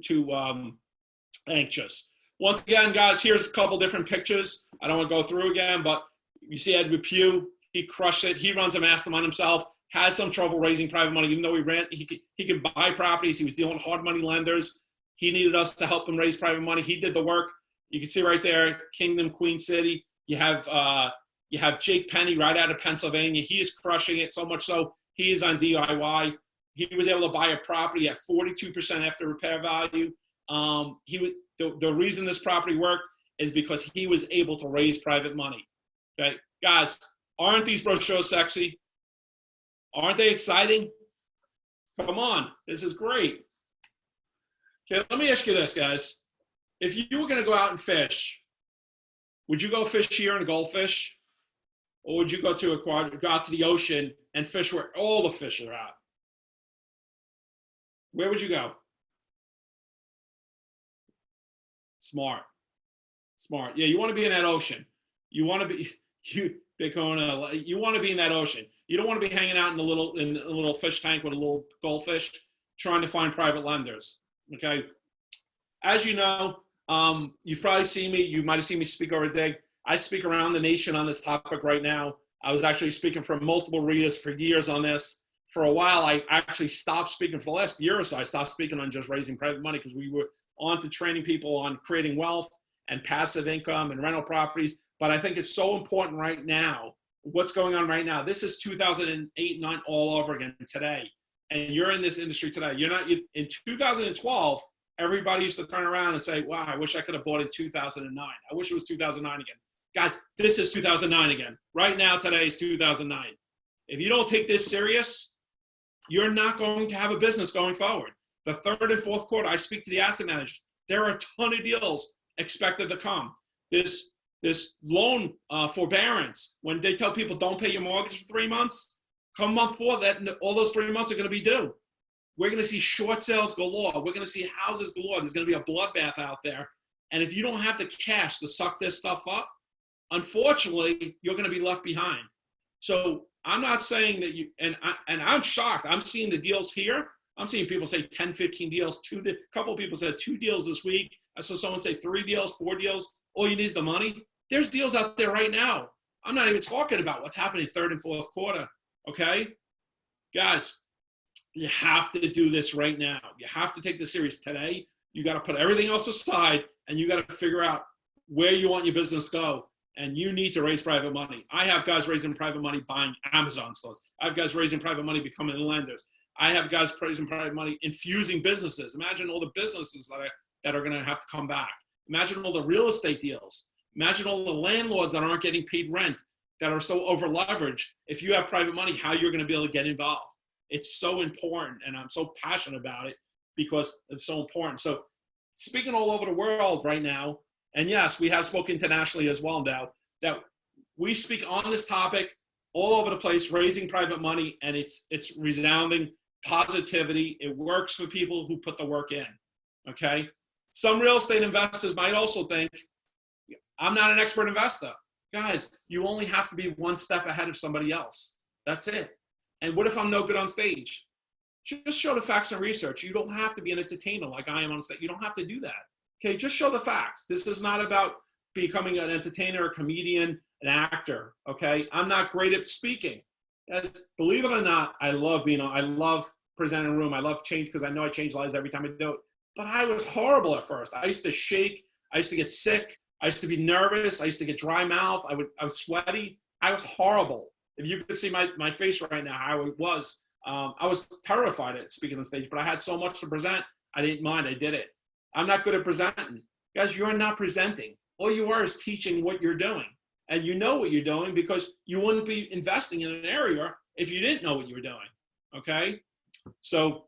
anxious. Once again, guys, here's a couple different pictures. I don't want to go through again, but you see Edward Pugh, he crushed it. He runs a mastermind himself, has some trouble raising private money, even though he can buy properties. He was dealing with hard money lenders. He needed us to help him raise private money. He did the work. You can see right there, Kingdom, Queen City. You have Jake Penny right out of Pennsylvania. He is crushing it, so much so he is on DIY. He was able to buy a property at 42% after repair value. The reason this property worked is because he was able to raise private money. Okay, guys, aren't these brochures sexy? Aren't they exciting? Come on, this is great. Okay, let me ask you this, guys. If you were going to go out and fish, would you go fish here and goldfish? Or would you go out to the ocean and fish where all the fish are at? Where would you go? Smart. Yeah, you want to be in that ocean. You want to be you want to be in that ocean. You don't want to be hanging out in a little fish tank with a little goldfish trying to find private lenders. Okay. As you know, you've probably seen me. You might have seen me speak over a day. I speak around the nation on this topic right now. I was actually speaking from multiple arenas for years on this. For a while, I actually stopped speaking. For the last year or so, I stopped speaking on just raising private money, because we were on to training people on creating wealth and passive income and rental properties. But I think it's so important right now, what's going on right now. This is 2008, 9 all over again today. And you're in this industry today. In 2012, everybody used to turn around and say, wow, I wish I could have bought in 2009. I wish it was 2009 again. Guys, this is 2009 again. Right now, today is 2009. If you don't take this serious, you're not going to have a business going forward. The third and fourth quarter, I speak to the asset managers. There are a ton of deals expected to come. This loan forbearance, when they tell people don't pay your mortgage for 3 months, come month 4, that all those 3 months are going to be due. We're going to see short sales galore. We're going to see houses galore. There's going to be a bloodbath out there. And if you don't have the cash to suck this stuff up, unfortunately, you're going to be left behind. So I'm not saying that and I'm shocked. I'm seeing the deals here. I'm seeing people say 10, 15 deals. A couple of people said 2 deals this week. I saw someone say 3 deals, 4 deals. All you need is the money. There's deals out there right now. I'm not even talking about what's happening third and fourth quarter. Okay? Guys, you have to do this right now. You have to take this serious today. You got to put everything else aside, and you got to figure out where you want your business to go. And you need to raise private money. I have guys raising private money buying Amazon stores. I have guys raising private money becoming lenders. I have guys raising private money infusing businesses. Imagine all the businesses that are going to have to come back. Imagine all the real estate deals. Imagine all the landlords that aren't getting paid rent, that are so over leveraged. If you have private money, how you're going to be able to get involved. It's so important, and I'm so passionate about it because it's so important. So speaking all over the world right now, and yes, we have spoken internationally as well now, that we speak on this topic all over the place, raising private money, and it's resounding positivity. It works for people who put the work in, okay? Some real estate investors might also think, I'm not an expert investor. Guys, you only have to be one step ahead of somebody else. That's it. And what if I'm no good on stage? Just show the facts and research. You don't have to be an entertainer like I am on stage. You don't have to do that. Okay, just show the facts. This is not about becoming an entertainer, a comedian, an actor, okay? I'm not great at speaking. Guys, believe it or not, I love presenting a room. I love change because I know I change lives every time I do it. But I was horrible at first. I used to shake. I used to get sick. I used to be nervous. I used to get dry mouth. I was sweaty. I was horrible. If you could see my face right now, how it was. I was terrified at speaking on stage, but I had so much to present. I didn't mind. I did it. I'm not good at presenting. Guys, you're not presenting. All you are is teaching what you're doing. And you know what you're doing because you wouldn't be investing in an area if you didn't know what you were doing, okay? So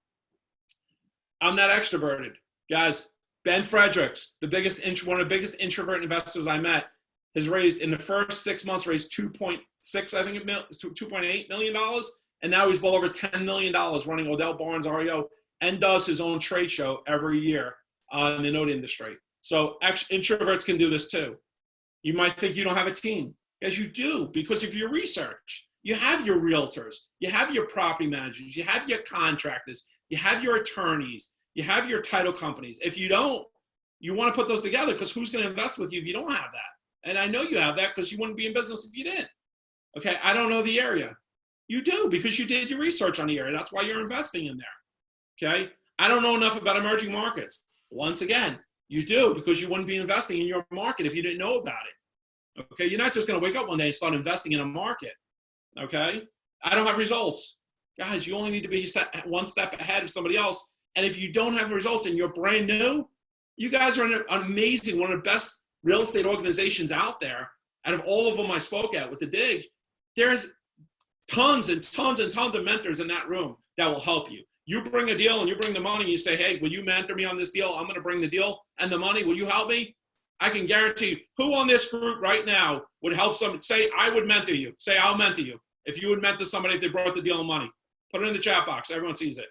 I'm not extroverted. Guys, Ben Fredericks, one of the biggest introvert investors I met, has raised, in the first 6 months, raised $2.8 million, and now he's well over $10 million running Odell Barnes REO and does his own trade show every year in the note industry. So introverts can do this too. You might think you don't have a team. Yes, you do, because of your research. You have your realtors, you have your property managers, you have your contractors, you have your attorneys, you have your title companies. If you don't, you want to put those together because who's going to invest with you if you don't have that? And I know you have that because you wouldn't be in business if you didn't. Okay, I don't know the area. You do because you did your research on the area. That's why you're investing in there. Okay, I don't know enough about emerging markets. Once again, you do because you wouldn't be investing in your market if you didn't know about it. Okay, you're not just going to wake up one day and start investing in a market. Okay, I don't have results. Guys, you only need to be one step ahead of somebody else. And if you don't have results and you're brand new, you guys are amazing, one of the best real estate organizations out there. Out of all of them I spoke at with the dig, there's tons and tons and tons of mentors in that room that will help you. You bring a deal and you bring the money and you say, hey, will you mentor me on this deal? I'm going to bring the deal and the money. Will you help me? I can guarantee you, who on this group right now would help someone? Say, I would mentor you. Say, I'll mentor you. If you would mentor somebody if they brought the deal and money. Put it in the chat box. Everyone sees it.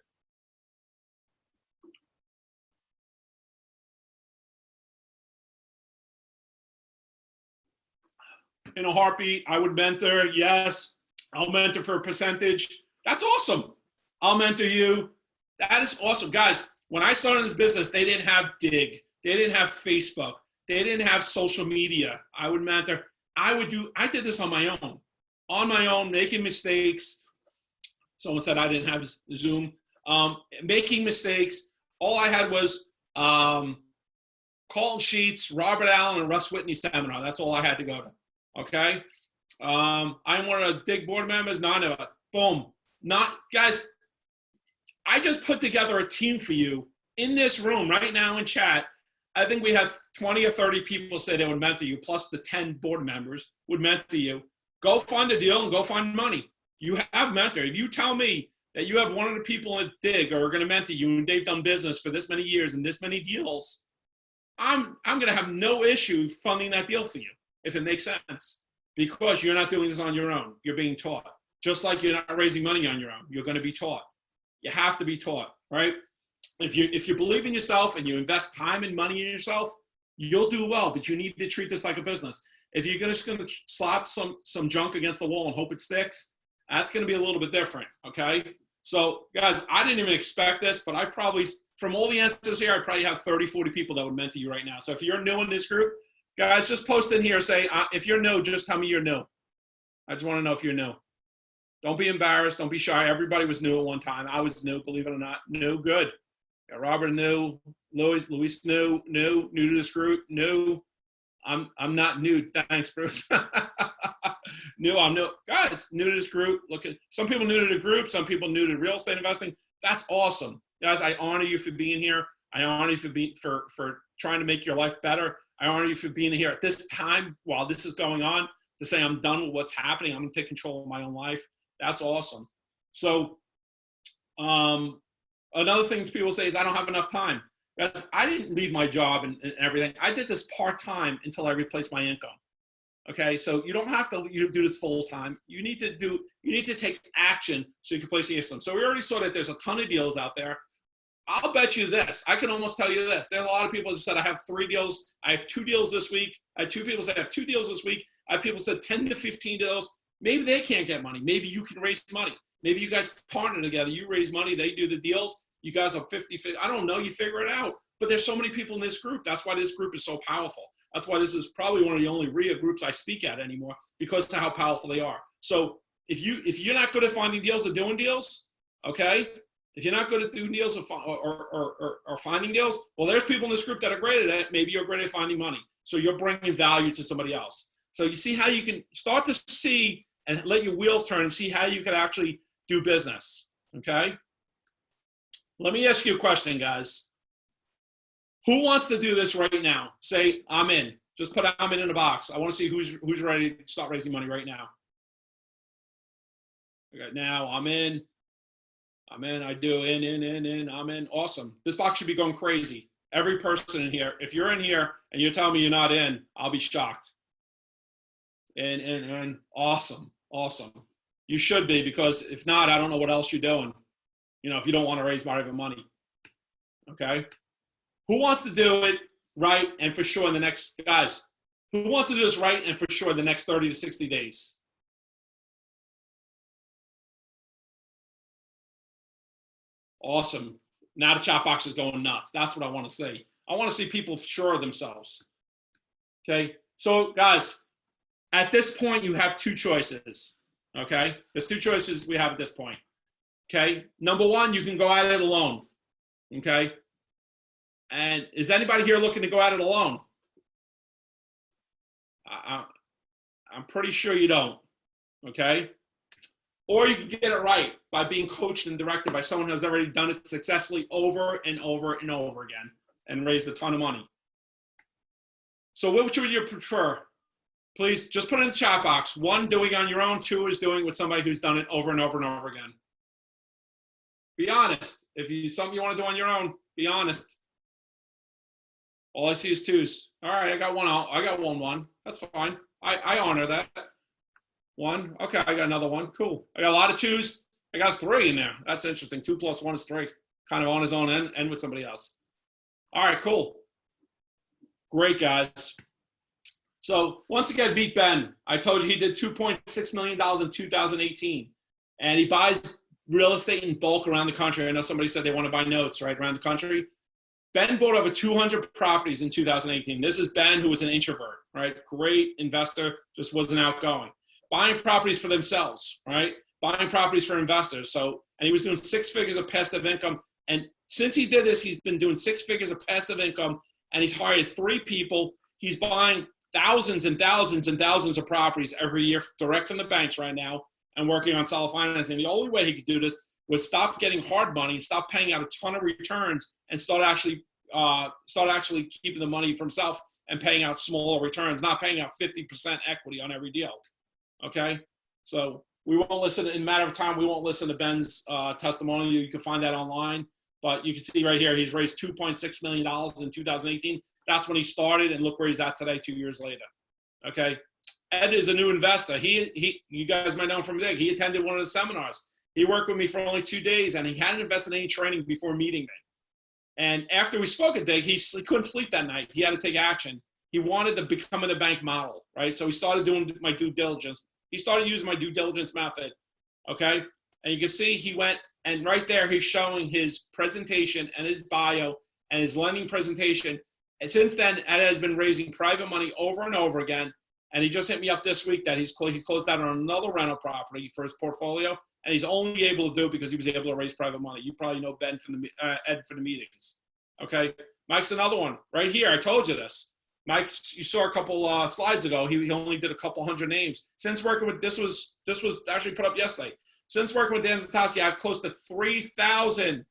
In a heartbeat, I would mentor. Yes, I'll mentor for a percentage. That's awesome. I'll mentor you. That is awesome. Guys, when I started this business, they didn't have Dig. They didn't have Facebook. They didn't have social media. I would mentor. I did this on my own, making mistakes. Someone said I didn't have Zoom. Making mistakes. All I had was Carlton Sheets, Robert Allen, and Russ Whitney seminar. That's all I had to go to. Okay. I'm one of the Dig board members. Boom. Guys, I just put together a team for you in this room right now in chat. I think we have 20 or 30 people say they would mentor you, plus the 10 board members would mentor you. Go find a deal and go find money. You have mentor. If you tell me that you have one of the people at Dig or are going to mentor you and they've done business for this many years and this many deals, I'm going to have no issue funding that deal for you, if it makes sense, because you're not doing this on your own. You're being taught. Just like you're not raising money on your own. You're going to be taught. You have to be taught, right? If you believe in yourself and you invest time and money in yourself, you'll do well, but you need to treat this like a business. If you're just going to slap some junk against the wall and hope it sticks, that's going to be a little bit different, okay? So, guys, I didn't even expect this, but I probably, from all the answers here, I probably have 30, 40 people that would mentor you right now. So if you're new in this group, guys, just post in here, say, if you're new, just tell me you're new. I just want to know if you're new. Don't be embarrassed. Don't be shy. Everybody was new at one time. I was new, believe it or not. New, good. Yeah, Robert new, Luis new to this group, new. I'm not new. Thanks, Bruce. I'm new. Guys, new to this group. Look at some people new to the group, some people new to real estate investing. That's awesome. Guys, I honor you for being here. I honor you for trying to make your life better. I honor you for being here at this time while this is going on to say I'm done with what's happening. I'm going to take control of my own life. That's awesome. So another thing people say is I don't have enough time. Guys, I didn't leave my job and everything. I did this part-time until I replaced my income. Okay, so you don't have to do this full-time. You need to take action so you can place the income. So we already saw that there's a ton of deals out there. I'll bet you this. I can almost tell you this. There's a lot of people that said I have 3 deals. I have 2 deals this week. I had 2 people say I have 2 deals this week. I have people said 10 to 15 deals. Maybe they can't get money. Maybe you can raise money. Maybe you guys partner together. You raise money. They do the deals. You guys are 50-50. I don't know. You figure it out. But there's so many people in this group. That's why this group is so powerful. That's why this is probably one of the only RIA groups I speak at anymore, because of how powerful they are. So if you're not good at finding deals or doing deals, okay, if you're not good at doing deals or finding deals, well, there's people in this group that are great at it. Maybe you're great at finding money. So you're bringing value to somebody else. So you see how you can start to see and let your wheels turn and see how you can actually do business, okay? Let me ask you a question, guys. Who wants to do this right now? Say, I'm in. Just put I'm in a box. I want to see who's ready to start raising money right now. Okay, now I'm in. I do in, I'm in. Awesome. This box should be going crazy. Every person in here, if you're in here and you're telling me you're not in, I'll be shocked. And awesome. You should be, because if not, I don't know what else you're doing. You know, if you don't want to raise private money. Okay. Who wants to do it right and for sure in the next, guys, who wants to do this right and for sure in the next 30 to 60 days? Awesome. Now the chat box is going nuts. That's what I want to see. I want to see people sure of themselves. Okay. So guys, at this point, you have two choices. Okay. There's two choices we have at this point. Okay. Number one, you can go at it alone. Okay. And is anybody here looking to go at it alone? I'm pretty sure you don't. Okay. Or you can get it right by being coached and directed by someone who has already done it successfully over and over and over again and raised a ton of money. So which would you prefer? Please just put it in the chat box. One, doing on your own. Two is doing with somebody who's done it over and over and over again. Be honest. If you something you want to do on your own, be honest. All I see is twos. All right, I got one out. I got one. That's fine. I honor that. One. Okay, I got another one. Cool. I got a lot of twos. I got three in there. That's interesting. 2 + 1 is 3. Kind of on his own and with somebody else. All right, cool. Great, guys. So once again, beat Ben. I told you he did $2.6 million in 2018. And he buys real estate in bulk around the country. I know somebody said they want to buy notes, right, around the country. Ben bought over 200 properties in 2018. This is Ben, who was an introvert, right? Great investor, just wasn't outgoing. Buying properties for themselves, right? Buying properties for investors. So, and he was doing 6 figures of passive income. And since he did this, he's been doing 6 figures of passive income, and he's hired 3 people. He's buying thousands and thousands and thousands of properties every year direct from the banks right now and working on solid financing. The only way he could do this was stop getting hard money, stop paying out a ton of returns, and start actually keeping the money for himself and paying out smaller returns, not paying out 50% equity on every deal. Okay, so we won't listen. In a matter of time, we won't listen to Ben's testimony. You can find that online, but you can see right here he's raised $2.6 million in 2018. That's when he started, and look where he's at today, 2 years later. Okay, Ed is a new investor. You guys might know him from Dick. He attended one of the seminars. He worked with me for only 2 days, and he hadn't invested in any training before meeting me. And after we spoke at Dick, he couldn't sleep that night. He had to take action. He wanted to become in the bank model, right? So he started doing my due diligence. He started using my due diligence method, okay? And you can see he went, and right there he's showing his presentation and his bio and his lending presentation. And since then, Ed has been raising private money over and over again. And he just hit me up this week that he's closed out on another rental property for his portfolio. And he's only able to do it because he was able to raise private money. You probably know Ben from Ed for the meetings, okay? Mike's another one right here. I told you this. Mike, you saw a couple slides ago. He only did a couple hundred names. Since working with, this was actually put up yesterday. Since working with Dan Zatowski, I have close to 3,000,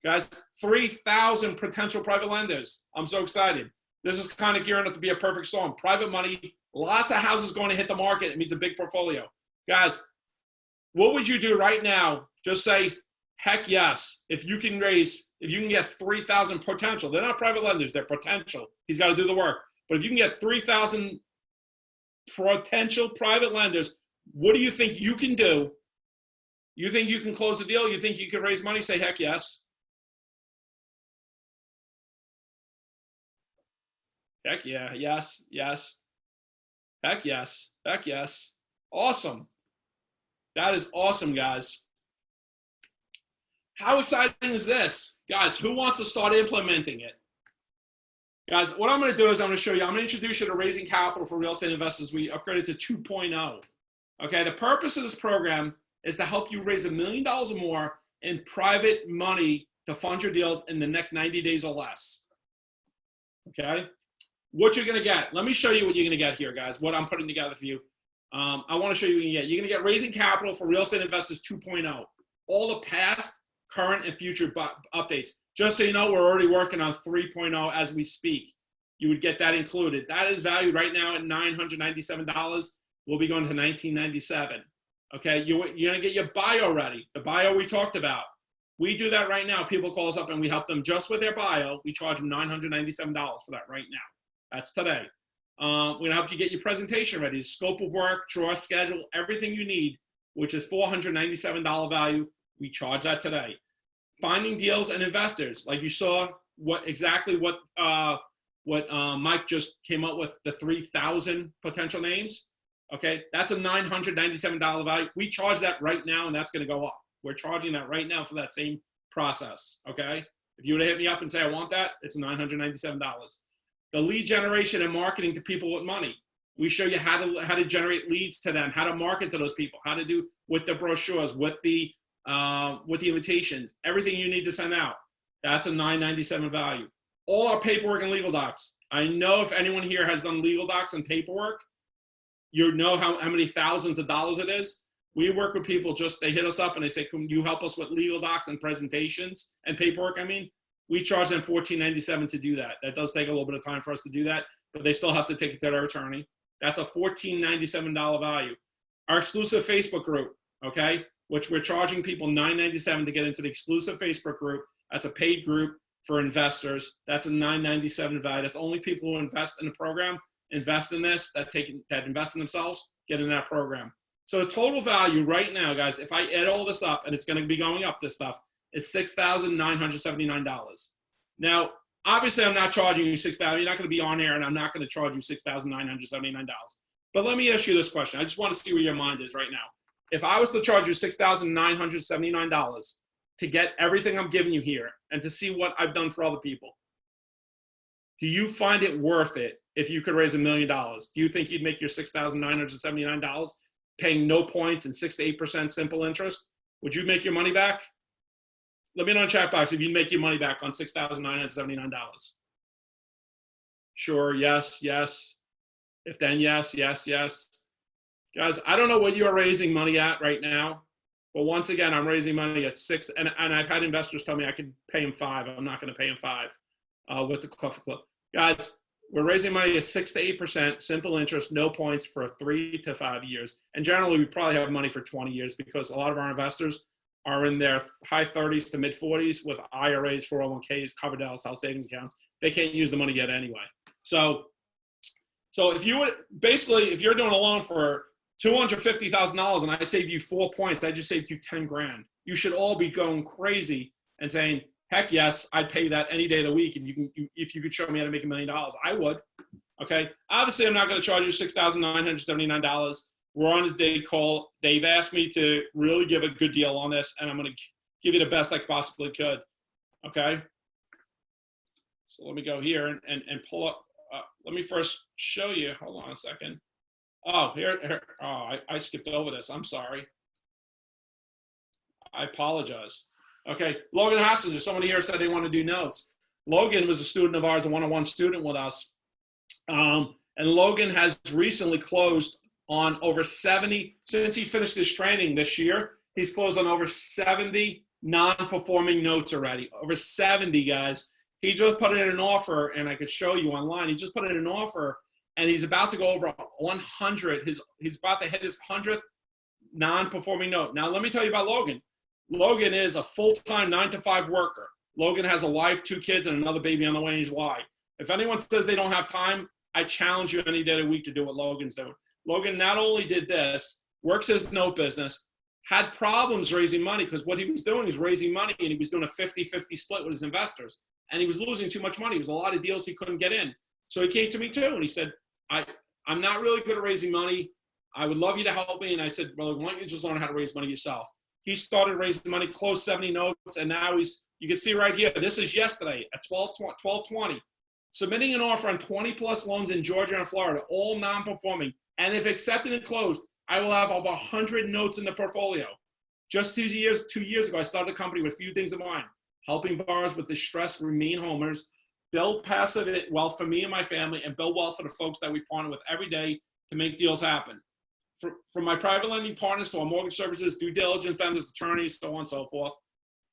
guys, 3,000 potential private lenders. I'm so excited. This is kind of gearing up to be a perfect storm. Private money, lots of houses going to hit the market. It means a big portfolio. Guys, what would you do right now? Just say, heck yes. If you can get 3,000 potential, they're not private lenders, they're potential. He's got to do the work. But if you can get 3,000 potential private lenders, what do you think you can do? You think you can close a deal? You think you can raise money? Say heck yes. Heck yeah, yes, yes. Heck yes, heck yes. Awesome. That is awesome, guys. How exciting is this? Guys, who wants to start implementing it? Guys, what I'm going to do is I'm going to show you, I'm going to introduce you to raising capital for real estate investors. We upgraded to 2.0. Okay, the purpose of this program is to help you raise $1 million or more in private money to fund your deals in the next 90 days or less. Okay, what you're going to get. Let me show you what you're going to get here, guys, what I'm putting together for you. I want to show you what you get. You're going to get raising capital for real estate investors 2.0. All the past, current, and future updates. Just so you know, we're already working on 3.0 as we speak. You would get that included. That is valued right now at $997. We'll be going to $1,997. Okay, you're going to get your bio ready. The bio we talked about. We do that right now. People call us up and we help them just with their bio. We charge them $997 for that right now. That's today. We're going to help you get your presentation ready. Scope of work, draw schedule, everything you need, which is $497 value. We charge that today. Finding deals and investors, like you saw, what Mike just came up with, the 3,000 potential names. Okay, that's a $997 value. We charge that right now, and that's going to go up. We're charging that right now for that same process. Okay, if you were to hit me up and say I want that, it's $997. The lead generation and marketing to people with money. We show you how to generate leads to them, how to market to those people, how to do with the brochures, with the invitations, everything you need to send out. That's a $997 value. All our paperwork and legal docs. I know if anyone here has done legal docs and paperwork, you know how many thousands of dollars it is. We work with people, they hit us up and they say, can you help us with legal docs and presentations and paperwork? We charge them $1497 to do that. That does take a little bit of time for us to do that, but they still have to take it to their attorney. That's a $1497 value. Our exclusive Facebook group, okay, which we're charging people $997 to get into the exclusive Facebook group. That's a paid group for investors. That's a $997 value. That's only people who invest in the program, invest in this, that invest in themselves, get in that program. So the total value right now, guys, if I add all this up, and it's going to be going up, this stuff, is $6,979. Now, obviously, I'm not charging you $6,000. You're not going to be on air, and I'm not going to charge you $6,979. But let me ask you this question. I just want to see where your mind is right now. If I was to charge you $6,979 to get everything I'm giving you here and to see what I've done for other people, do you find it worth it if you could raise $1 million? Do you think you'd make your $6,979 paying no points and 6 to 8% simple interest? Would you make your money back? Let me know in the chat box if you'd make your money back on $6,979. Sure, yes, yes. If then yes, yes, yes. Guys, I don't know what you're raising money at right now, but once again, I'm raising money at 6, and I've had investors tell me I could pay them 5. I'm not going to pay them 5 with the Coffee Club. Guys, we're raising money at 6 to 8%, simple interest, no points for 3 to 5 years. And generally, we probably have money for 20 years because a lot of our investors are in their high 30s to mid 40s with IRAs, 401ks, covered health savings accounts. They can't use the money yet anyway. So if you would, basically, if you're doing a loan for $250,000 and I saved you 4 points, I just saved you 10 grand. You should all be going crazy and saying, heck yes, I'd pay that any day of the week if you could show me how to make $1 million. I would. Okay. Obviously, I'm not going to charge you $6,979. We're on a day call. They've asked me to really give a good deal on this, and I'm going to give you the best I possibly could. Okay. So let me go here and pull up. Let me first show you. Hold on a second. Oh, here. Oh, I skipped over this. I'm sorry. I apologize. Okay, Logan Hassinger, somebody here said they want to do notes. Logan was a student of ours, a one-on-one student with us. And Logan has recently closed on over 70, since he finished his training this year, he's closed on over 70 non-performing notes already. Over 70, guys. He just put in an offer, and I could show you online. He just put in an offer, and he's about to go over 100. He's about to hit his 100th non-performing note. Now, let me tell you about Logan. Logan is a full-time 9-to-5 worker. Logan has a wife, 2 kids, and another baby on the way in July. If anyone says they don't have time, I challenge you any day of the week to do what Logan's doing. Logan not only did this, works his note business, had problems raising money because what he was doing is raising money, and he was doing a 50-50 split with his investors, and he was losing too much money. It was a lot of deals he couldn't get in. So he came to me too, and he said, I'm not really good at raising money. I would love you to help me. And I said, well, why don't you just learn how to raise money yourself? He started raising money, closed 70 notes, and now you can see right here, this is yesterday at 12:20. submitting an offer on 20 plus loans in Georgia and Florida, all non-performing. And if accepted and closed, I will have over 100 notes in the portfolio. Just 2 years ago, I started a company with a few things in mind: helping borrowers with distress remain homeowners, build passive wealth for me and my family, and build wealth for the folks that we partner with every day to make deals happen. From my private lending partners to our mortgage services, due diligence vendors, attorneys, so on and so forth.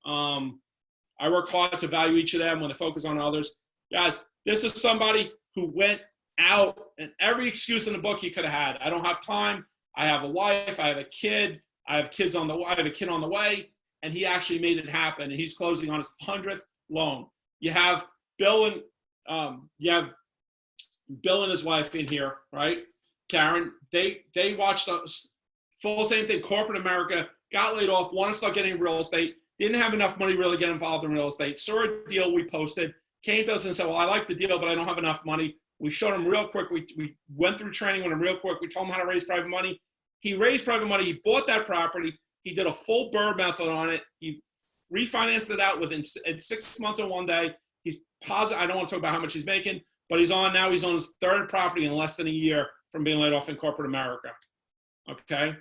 I work hard to value each of them when they focus on others. Guys, this is somebody who went out and every excuse in the book he could have had. I don't have time. I have a wife. I have a kid. I have a kid on the way. And he actually made it happen. And he's closing on his 100th loan. You have Bill and his wife in here, right? Karen, they watched us full same thing. Corporate America got laid off, wanted to start getting real estate, didn't have enough money really to get involved in real estate. Saw a deal we posted, came to us and said, well, I like the deal, but I don't have enough money. We showed him real quick. We went through training with him real quick. We told him how to raise private money. He raised private money. He bought that property. He did a full BRRRR method on it. He refinanced it out within 6 months and 1 day. He's positive. I don't want to talk about how much he's making, but he's on his third property in less than a year from being laid off in corporate America. Okay.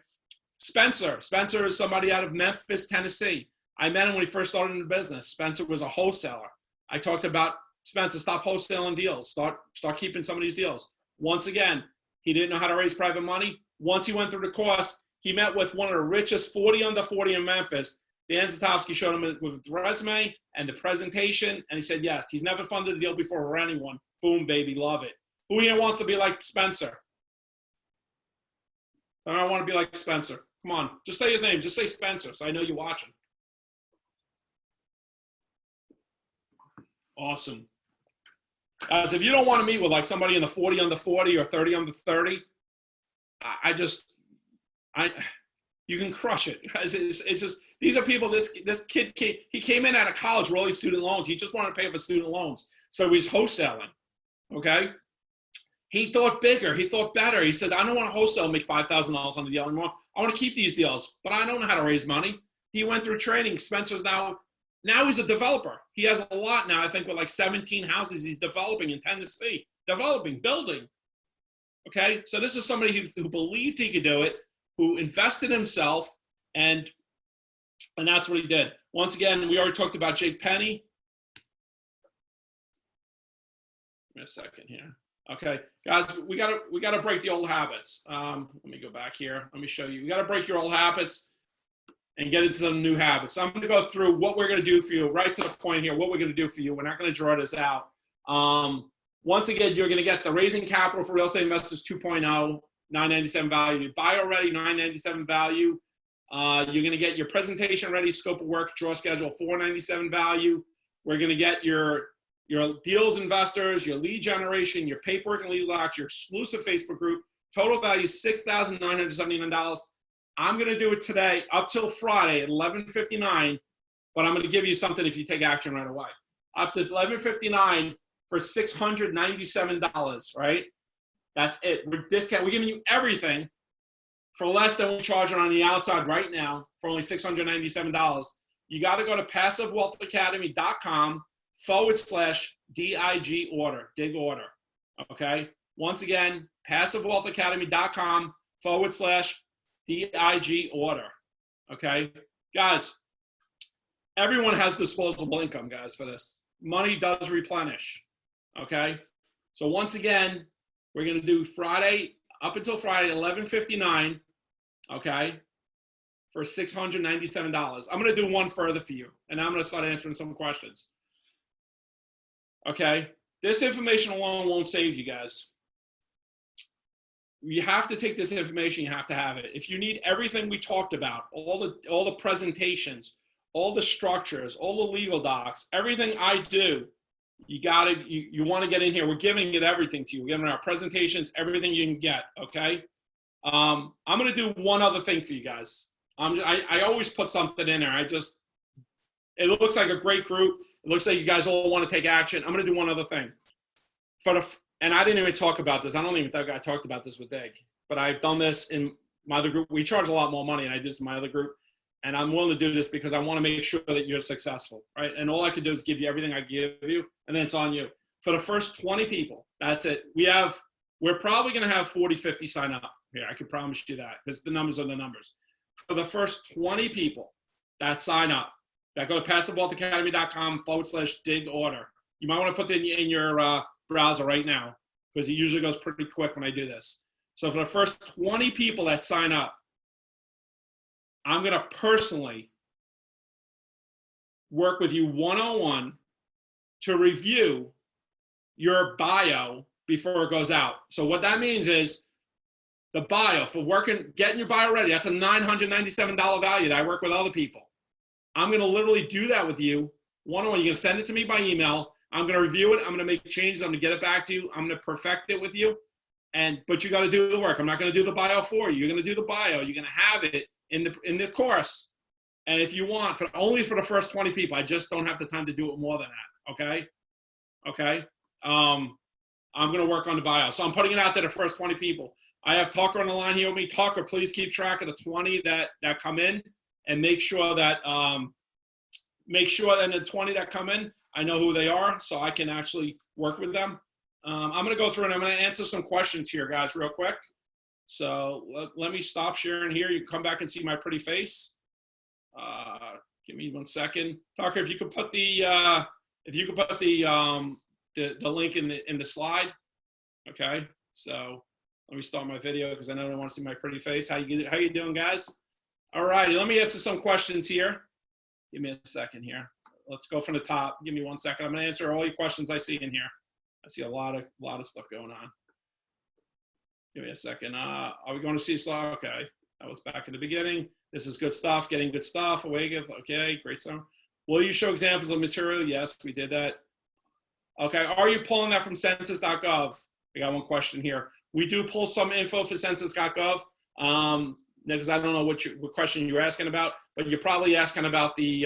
Spencer is somebody out of Memphis, Tennessee. I met him when he first started in the business. Spencer was a wholesaler. I talked about Spencer, stop wholesaling deals. Start keeping some of these deals. Once again, he didn't know how to raise private money. Once he went through the course, he met with one of the richest 40 under 40 in Memphis. Dan Zatowski showed him with the resume and the presentation, and he said, yes, he's never funded a deal before or anyone. Boom, baby, love it. Who here wants to be like Spencer? I don't want to be like Spencer. Come on, just say his name. Just say Spencer, so I know you're watching. Awesome. Guys, if you don't want to meet with like somebody in the 40 under 40 or 30 under 30, you can crush it. It's just, these are people, this kid, he came in out of college with all these student loans. He just wanted to pay for student loans. So he's wholesaling, okay? He thought bigger. He thought better. He said, I don't want to wholesale and make $5,000 on the deal anymore. I want to keep these deals, but I don't know how to raise money. He went through training. Spencer's now he's a developer. He has a lot now, I think, with like 17 houses he's developing in Tennessee. Building. Okay? So this is somebody who believed he could do it, who invested in himself, and that's what he did. Once again, we already talked about Jake Penny. Give me a second here. Okay, guys, we gotta break the old habits. Let me go back here. Let me show you. We gotta break your old habits and get into some new habits. So I'm going to go through what we're going to do for you, right to the point here, what we're going to do for you. We're not going to draw this out. Once again, you're going to get the Raising Capital for Real Estate Investors 2.0, $997 value. You buy already, $997 value. You're going to get your presentation ready, scope of work, draw schedule, $497 value. We're going to get your deals investors, your lead generation, your paperwork and lead lots, your exclusive Facebook group. Total value $6,979. I'm going to do it today up till Friday at 11:59, but I'm going to give you something if you take action right away. Up to 11:59 for $697, right? That's it. We're giving you everything for less than we're charging on the outside right now for only $697. You got to go to passivewealthacademy.com/DIG order, dig order. Okay? Once again, passivewealthacademy.com/DIG order. Okay? Guys, everyone has disposable income, guys, for this. Money does replenish. Okay? So once again, we're going to do Friday, up until Friday, 11:59, okay, for $697. I'm going to do one further for you, and I'm going to start answering some questions. Okay? This information alone won't save you guys. You have to take this information. You have to have it. If you need everything we talked about, all the presentations, all the structures, all the legal docs, everything I do, you want to get in here. We're giving it everything to you. We're giving our presentations, everything you can get. Okay. I'm going to do one other thing for you guys. I always put something in there. It looks like a great group. It looks like you guys all want to take action. I'm going to do one other thing. And I didn't even talk about this. I don't even think I talked about this with Dig, but I've done this in my other group. We charge a lot more money, and I do this in my other group. And I'm willing to do this because I want to make sure that you're successful, right? And all I can do is give you everything I give you, and then it's on you. for the first 20 people. That's it. We're probably going to have 40, 50 sign up here. I can promise you that, because the numbers are the numbers. For the first 20 people that sign up, that go to passivewealthacademy.com/dig order. You might want to put that in your browser right now, because it usually goes pretty quick when I do this. So for the first 20 people that sign up, I'm going to personally work with you one-on-one to review your bio before it goes out. So what that means is the bio for getting your bio ready. That's a $997 value that I work with other people. I'm going to literally do that with you one-on-one. You're going to send it to me by email. I'm going to review it. I'm going to make changes. I'm going to get it back to you. I'm going to perfect it with you. But you got to do the work. I'm not going to do the bio for you. You're going to do the bio. You're going to have it in the course. And if you want, only for the first 20 people, I just don't have the time to do it more than that. Okay. Okay. I'm going to work on the bio. So I'm putting it out there to the first 20 people. I have Tucker on the line here with me. Tucker, please keep track of the 20 that come in, and make sure that the 20 that come in, I know who they are, so I can actually work with them. I'm going to go through and I'm going to answer some questions here, guys, real quick. So let me stop sharing here. You can come back and see my pretty face. Give me 1 second. Tucker, if you could put the link in the slide. Okay. So let me start my video because I know they want to see my pretty face. How you doing, guys? All righty. Let me answer some questions here. Give me a second here. Let's go from the top. Give me 1 second. I'm going to answer all your questions I see in here. I see a lot of stuff going on. Give me a second. Are we going to see a slide? Okay. That was back in the beginning. This is good stuff. Getting good stuff. Okay. Great song. Will you show examples of material? Yes, we did that. Okay. Are you pulling that from census.gov? We got one question here. We do pull some info for census.gov. Because I don't know what question you're asking about, but you're probably asking about the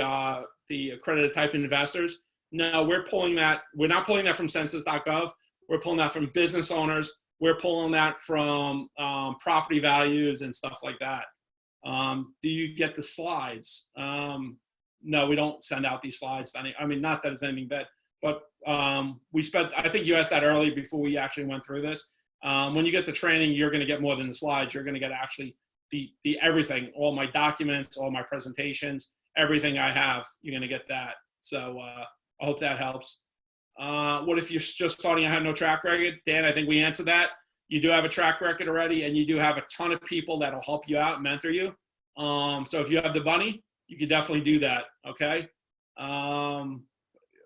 accredited type investors. No, we're pulling that. We're not pulling that from census.gov. We're pulling that from business owners. We're pulling that from property values and stuff like that. Do you get the slides? No, we don't send out these slides. I mean, not that it's anything bad, but I think you asked that early before we actually went through this. When you get the training, you're going to get more than the slides. You're going to get actually the everything, all my documents, all my presentations, everything I have, you're going to get that. So I hope that helps. What if you're just starting? I have no track record. Dan, I think we answered that. You do have a track record already, and you do have a ton of people that'll help you out and mentor you. So if you have the money, you can definitely do that. Okay.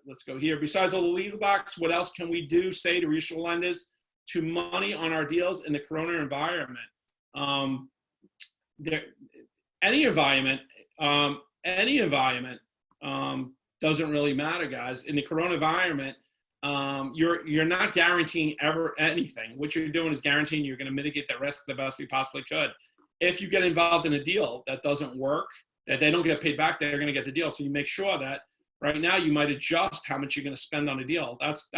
Let's go here. Besides all the legal box, what else can we say to regional lenders to money on our deals in the Corona environment? Any environment doesn't really matter, guys. In the Corona environment, you're not guaranteeing ever anything. What you're doing is guaranteeing you're going to mitigate the risk the best you possibly could. If you get involved in a deal that doesn't work, that they don't get paid back, they're going to get the deal. So you make sure that right now you might adjust how much you're going to spend on a deal. That's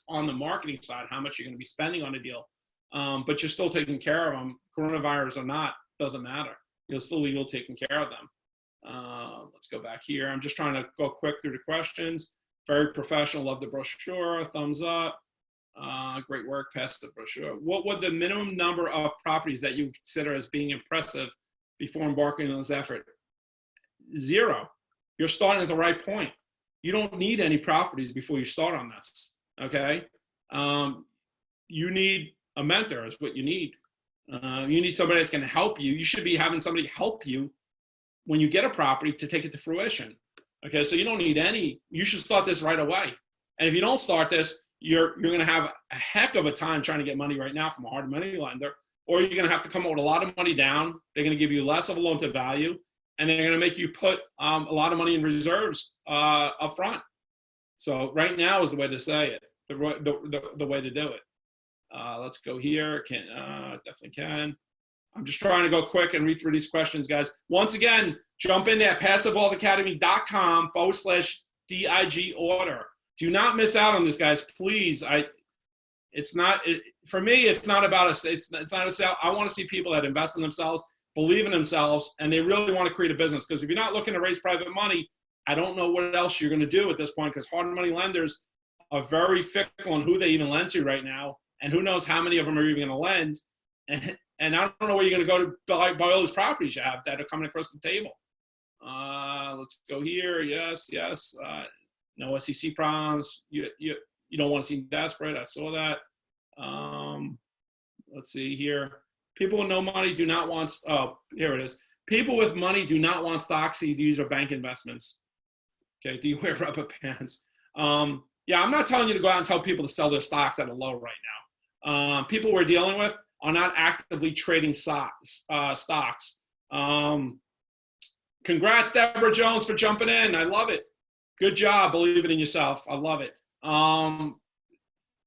on the marketing side, how much you're going to be spending on a deal. But you're still taking care of them. Coronavirus or not, doesn't matter. You're still legal taking care of them. Let's go back here. I'm just trying to go quick through the questions. Very professional. Love the brochure. Thumbs up. Great work. Pass the brochure. What would the minimum number of properties that you consider as being impressive before embarking on this effort? 0. You're starting at the right point. You don't need any properties before you start on this. Okay. You need a mentor is what you need. You need somebody that's going to help you. You should be having somebody help you when you get a property to take it to fruition. Okay, so you don't need any. You should start this right away. And if you don't start this, you're going to have a heck of a time trying to get money right now from a hard money lender, or you're going to have to come up with a lot of money down. They're going to give you less of a loan to value, and they're going to make you put a lot of money in reserves up front. So right now is the way to say it, the way to do it. Let's go here. Definitely can. I'm just trying to go quick and read through these questions, guys. Once again, jump in there, passivewealthacademy.com/dig order. Do not miss out on this, guys. Please. For me, it's not about it's not a sale. I want to see people that invest in themselves, believe in themselves, and they really want to create a business. Because if you're not looking to raise private money, I don't know what else you're going to do at this point, because hard money lenders are very fickle on who they even lend to right now, and who knows how many of them are even going to lend. And I don't know where you're going to go to buy all those properties you have that are coming across the table. Let's go here. Yes. No SEC problems. You don't want to seem desperate. I saw that. Let's see here. People with no money do not want. Oh, here it is. People with money do not want stocks, CDs, or bank investments. Okay. Do you wear rubber pants? Yeah, I'm not telling you to go out and tell people to sell their stocks at a low right now. People we're dealing with are not actively trading stocks. Congrats, Deborah Jones, for jumping in. I love it. Good job. Believe it in yourself. I love it.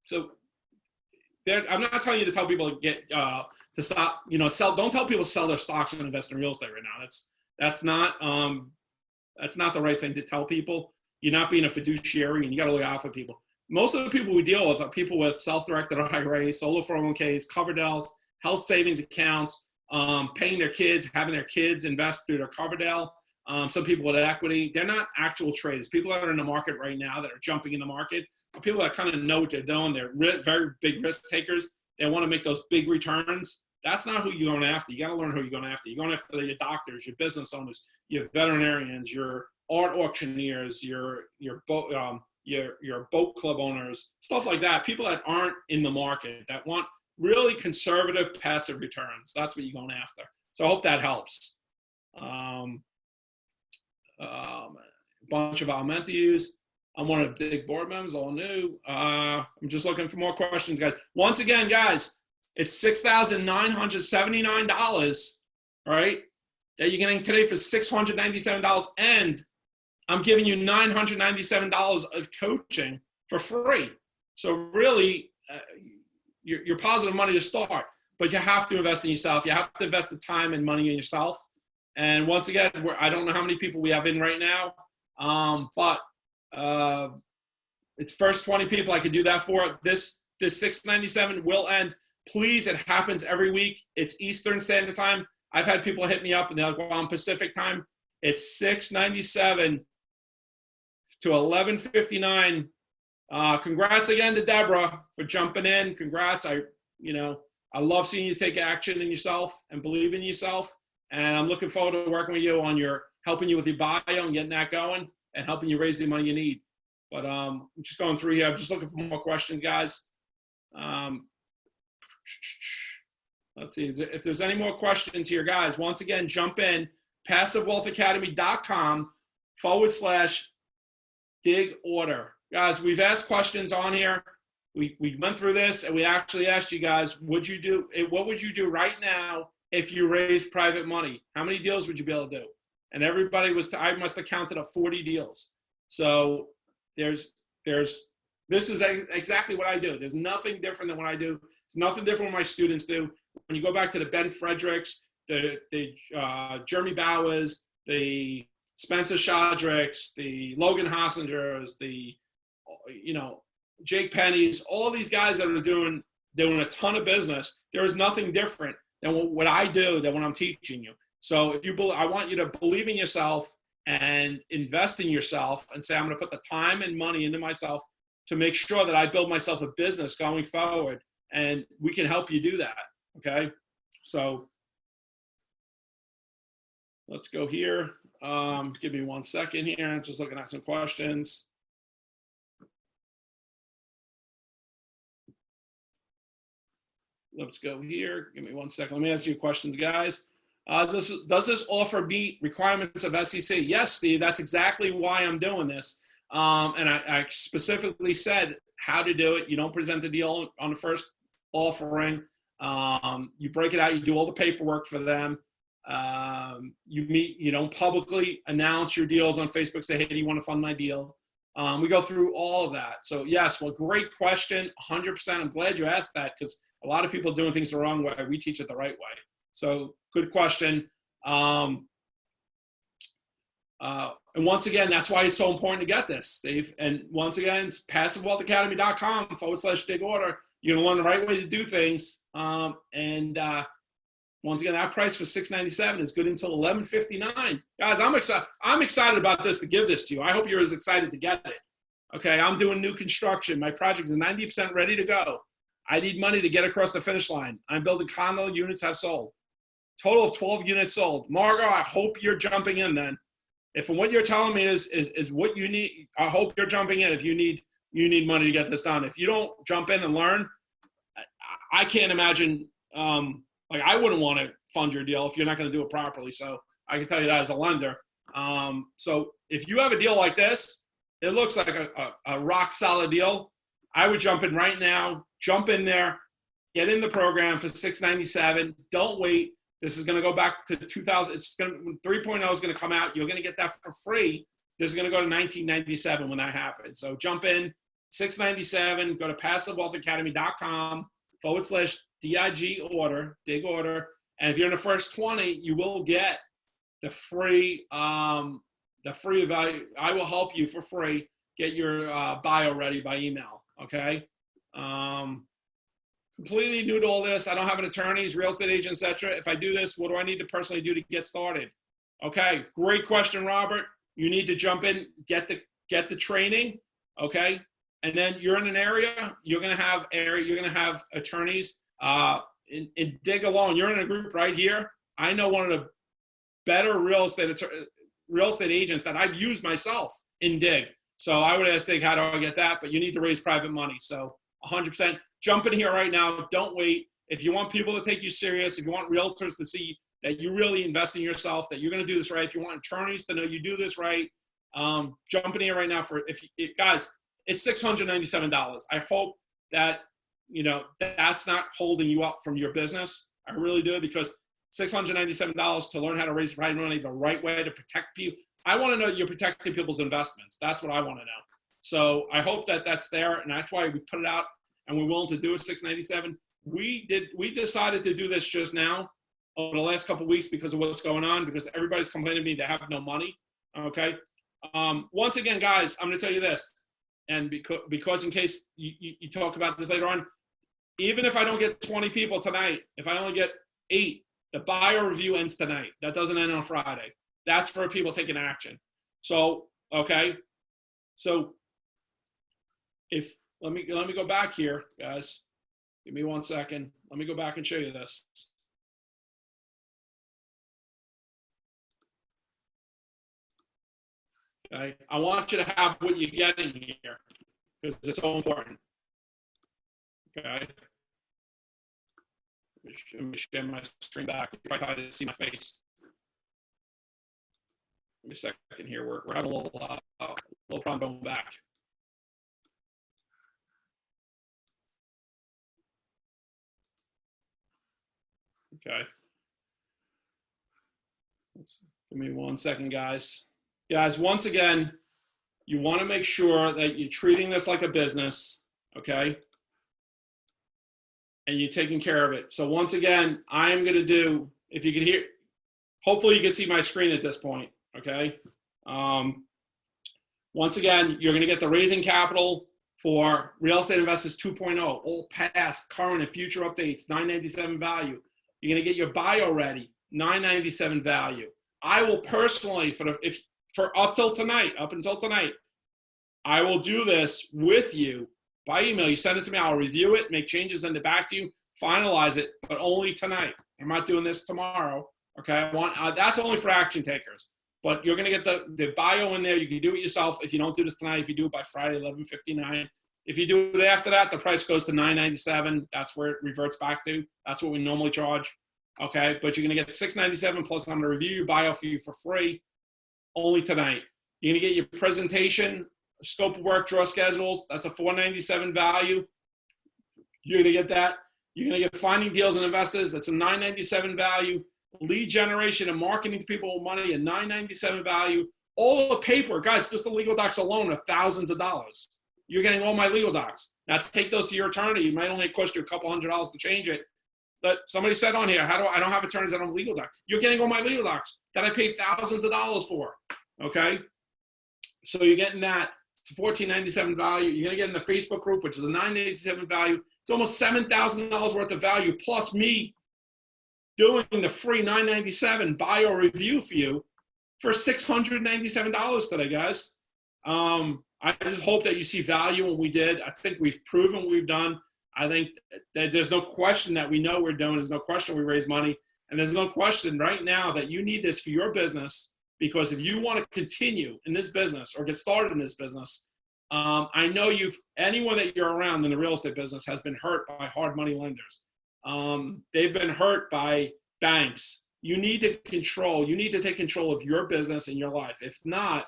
So I'm not telling you to tell people to get to stop, sell. Don't tell people to sell their stocks and invest in real estate right now. That's not the right thing to tell people. You're not being a fiduciary, and you got to look out for people. Most of the people we deal with are people with self-directed IRAs, solo 401ks, Coverdell's, health savings accounts, paying their kids, having their kids invest through their Coverdell. Some people with equity. They're not actual traders. People that are in the market right now that are jumping in the market are people that kind of know what they're doing. They're very big risk takers. They want to make those big returns. That's not who you're going after. You got to learn who you're going after. You're going after your doctors, your business owners, your veterinarians, your art auctioneers, your boat club owners, stuff like that. People that aren't in the market, that want really conservative passive returns. That's what you're going after. So I hope that helps. A bunch of Almenteus. I'm one of the big board members, all new. I'm just looking for more questions, guys. Once again, guys, it's $6,979, all right, that you're getting today for $697, and I'm giving you $997 of coaching for free. So really, you're positive money to start, but you have to invest in yourself. You have to invest the time and money in yourself. And once again, I don't know how many people we have in right now, but it's first 20 people I could do that for. This $697 will end. Please, it happens every week. It's Eastern Standard Time. I've had people hit me up and they're like, well, I'm Pacific Time. It's $697 to $11.59. Congrats again to Deborah for jumping in. Congrats. I love seeing you take action in yourself and believe in yourself. And I'm looking forward to working with you on helping you with your bio and getting that going and helping you raise the money you need. But I'm just going through here. I'm just looking for more questions, guys. Let's see if there's any more questions here, guys. Once again, jump in, passivewealthacademy.com/dig order. Guys, we've asked questions on here. We went through this and we actually asked you guys, what would you do right now if you raised private money? How many deals would you be able to do? And everybody I must have counted up 40 deals. So this is exactly what I do. There's nothing different than what I do. It's nothing different what my students do. When you go back to the Ben Fredericks, the Jeremy Bowers, the Spencer Shadricks, the Logan Hossingers, the Jake Pennies, all these guys that are doing a ton of business, there is nothing different than what I do than what I'm teaching you. So I want you to believe in yourself and invest in yourself and say, I'm going to put the time and money into myself to make sure that I build myself a business going forward, and we can help you do that. Okay. So let's go here. Give me 1 second here. I'm just looking at some questions. Let's go here. Give me 1 second. Let me ask you questions, guys. Does this offer meet requirements of SEC? Yes, Steve. That's exactly why I'm doing this. And I specifically said how to do it. You don't present the deal on the first offering. You break it out. You do all the paperwork for them. You don't publicly announce your deals on Facebook. Say, hey, do you want to fund my deal? We go through all of that. So yes, well, great question. 100%. I'm glad you asked that, because a lot of people are doing things the wrong way. We teach it the right way. So good question. And once again, that's why it's so important to get this, Steve. And once again, it's passivewealthacademy.com/dig order. You're going to learn the right way to do things. Once again, that price for $697 is good until $11.59. Guys, I'm excited about this, to give this to you. I hope you're as excited to get it. Okay, I'm doing new construction. My project is 90% ready to go. I need money to get across the finish line. I'm building condo units have sold. Total of 12 units sold. Margo, I hope you're jumping in then. If what you're telling me is what you need, I hope you're jumping in if you need money to get this done. If you don't jump in and learn, I can't imagine, like I wouldn't want to fund your deal if you're not going to do it properly. So I can tell you that as a lender. So if you have a deal like this, it looks like a rock solid deal. I would jump in right now, jump in there, get in the program for $697. Don't wait. This is going to go back to 2000. 3.0 is going to come out. You're going to get that for free. This is going to go to 1997 when that happens. So jump in, $697. Go to PassiveWealthAcademy.com/DIG order, dig order. And if you're in the first 20, you will get the free value. I will help you for free get your bio ready by email. Okay. Completely new to all this. I don't have an attorney, real estate agent, etc. If I do this, what do I need to personally do to get started? Okay, great question, Robert. You need to jump in, get the training, okay? And then you're in an area, you're gonna have attorneys. In Dig alone, you're in a group right here. I know one of the better real estate agents that I've used myself in Dig. So I would ask Dig, how do I get that? But you need to raise private money. So 100%. Jump in here right now. Don't wait. If you want people to take you serious, if you want realtors to see that you really invest in yourself, that you're going to do this right, if you want attorneys to know you do this right, jump in here right now. Guys, it's $697. I hope that, that's not holding you up from your business. I really do, because $697 to learn how to raise private money the right way to protect people. I want to know you're protecting people's investments. That's what I want to know. So I hope that that's there, and that's why we put it out. And we're willing to do it, $697. We decided to do this just now over the last couple of weeks because of what's going on, because everybody's complaining to me they have no money, okay? Once again, guys, I'm going to tell you this, and because in case you talk about this later on, even if I don't get 20 people tonight, if I only get 8, the bio review ends tonight. That doesn't end on Friday. That's for people taking action. So, okay, so let me go back here, guys. Give me 1 second. Let me go back and show you this. Okay, I want you to have what you're getting here because it's so important. Okay. Let me share my screen back. If I try to see my face. Give me a second here. We're having a little problem going back. Okay. Give me 1 second, guys. Guys, once again, you want to make sure that you're treating this like a business, okay? And you're taking care of it. So once again, I am going to do, if you can hear, hopefully you can see my screen at this point, okay? Once again, you're going to get the raising capital for Real Estate Investors 2.0, all past, current, and future updates, $997 value. You're going to get your bio ready, $997 value. I will personally, up until tonight, I will do this with you by email. You send it to me, I'll review it, make changes, send it back to you, finalize it, but only tonight. I'm not doing this tomorrow, okay? That's only for action takers. But you're going to get the bio in there. You can do it yourself. If you don't do this tonight, if you do it by Friday, 11:59. If you do it after that, the price goes to $997. That's where it reverts back to. That's what we normally charge. Okay, but you're going to get $697 plus I'm going to review your bio for you for free only tonight. You're going to get your presentation, scope of work, draw schedules. That's a $497 value. You're going to get that. You're going to get finding deals and investors. That's a $997 value. Lead generation and marketing to people with money, a $997 value. All the paper, guys, just the legal docs alone are thousands of dollars. You're getting all my legal docs. Now, to take those to your attorney, it might only cost you a couple $100s to change it. But somebody said on here, I don't have attorneys that don't have legal docs. You're getting all my legal docs that I paid thousands of dollars for, okay? So you're getting that. It's a $1497 value. You're going to get in the Facebook group, which is a $987 value. It's almost $7,000 worth of value, plus me doing the free $997 bio review for you for $697 today, guys. I just hope that you see value in what we did. I think we've proven what we've done. I think that there's no question that we know what we're doing. There's no question we raise money. And there's no question right now that you need this for your business, because if you want to continue in this business or get started in this business, I know anyone that you're around in the real estate business has been hurt by hard money lenders. They've been hurt by banks. You need to take control of your business and your life. If not,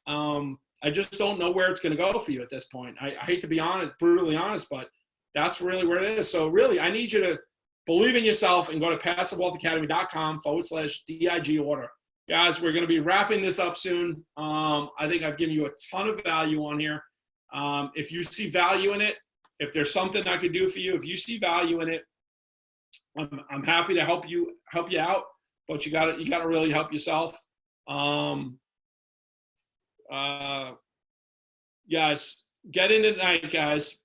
I just don't know where it's going to go for you at this point. I hate to be honest, brutally honest, but that's really where it is. So really, I need you to believe in yourself and go to passivewealthacademy.com/DIG order. Guys, we're going to be wrapping this up soon. I think I've given you a ton of value on here. If you see value in it, if there's something I could do for you, if you see value in it, I'm happy to help you out. But you got to really help yourself. Guys, get in tonight, guys.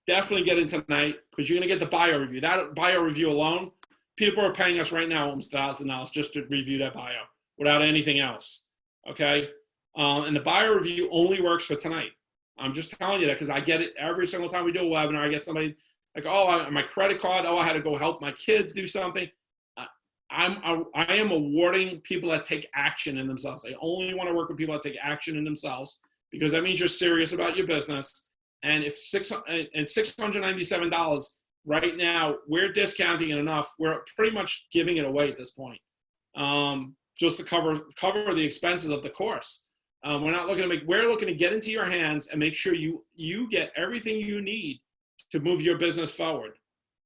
Definitely get in tonight, because you're going to get the bio review. That bio review alone, people are paying us right now almost $1,000 just to review that bio without anything else. Okay? And the bio review only works for tonight. I'm just telling you that because I get it every single time we do a webinar. I get somebody like, oh, my credit card, oh, I had to go help my kids do something. I am awarding people that take action in themselves. I only want to work with people that take action in themselves, because that means you're serious about your business. And if $697 right now, we're discounting it enough. We're pretty much giving it away at this point, just to cover the expenses of the course. We're looking to get into your hands and make sure you get everything you need to move your business forward.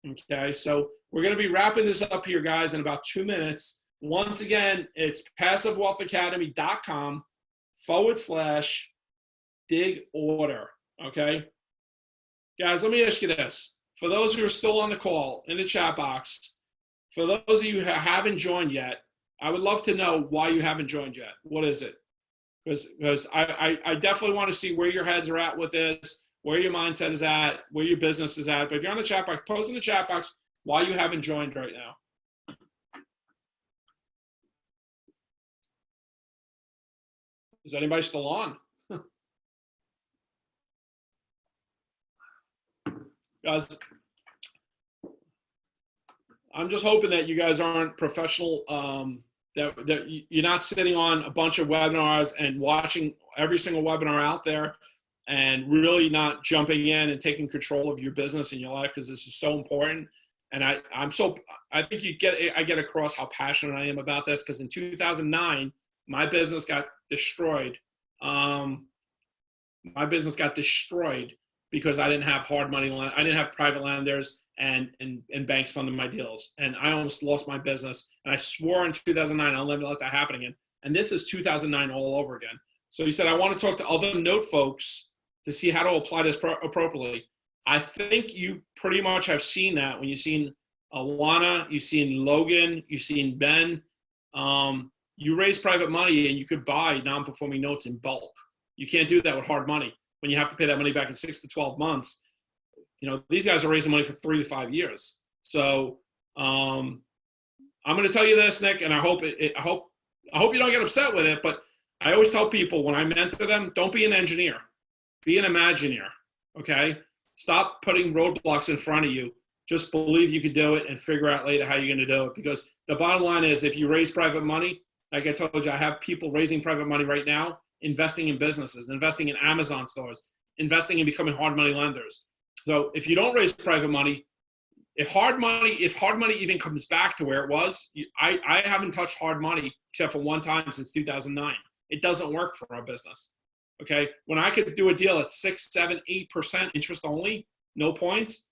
Okay, so we're going to be wrapping this up here, guys, in about 2 minutes. Once again, it's passivewealthacademy.com/dig order. Okay, guys, let me ask you this. For those who are still on the call, in the chat box, for those of you who haven't joined yet, I would love to know why you haven't joined yet. What is it? Because I definitely want to see where your heads are at with this, where your mindset is at, where your business is at. But if you're on the chat box, post in the chat box why you haven't joined right now. Is anybody still on? Guys, I'm just hoping that you guys aren't professional, that you're not sitting on a bunch of webinars and watching every single webinar out there and really not jumping in and taking control of your business and your life, because this is so important. And I think I get across how passionate I am about this, because in 2009, my business got destroyed. My business got destroyed because I didn't have hard money. I didn't have private lenders and banks funding my deals. And I almost lost my business. And I swore in 2009, I'll never let that happen again. And this is 2009 all over again. So he said, I want to talk to other note folks to see how to apply this appropriately. I think you pretty much have seen that when you've seen Alana, you've seen Logan, you've seen Ben. You raise private money and you could buy non-performing notes in bulk. You can't do that with hard money when you have to pay that money back in 6 to 12 months. You know, these guys are raising money for 3 to 5 years. So I'm going to tell you this, Nick, and I hope you don't get upset with it, but I always tell people when I mentor them, don't be an engineer, be an Imagineer, okay? Stop putting roadblocks in front of you. Just believe you can do it and figure out later how you're going to do it. Because the bottom line is, if you raise private money, like I told you, I have people raising private money right now, investing in businesses, investing in Amazon stores, investing in becoming hard money lenders. So if you don't raise private money, if hard money even comes back to where it was, I haven't touched hard money except for one time since 2009. It doesn't work for our business. Okay, when I could do a deal at 6, 7, 8% interest only, no points,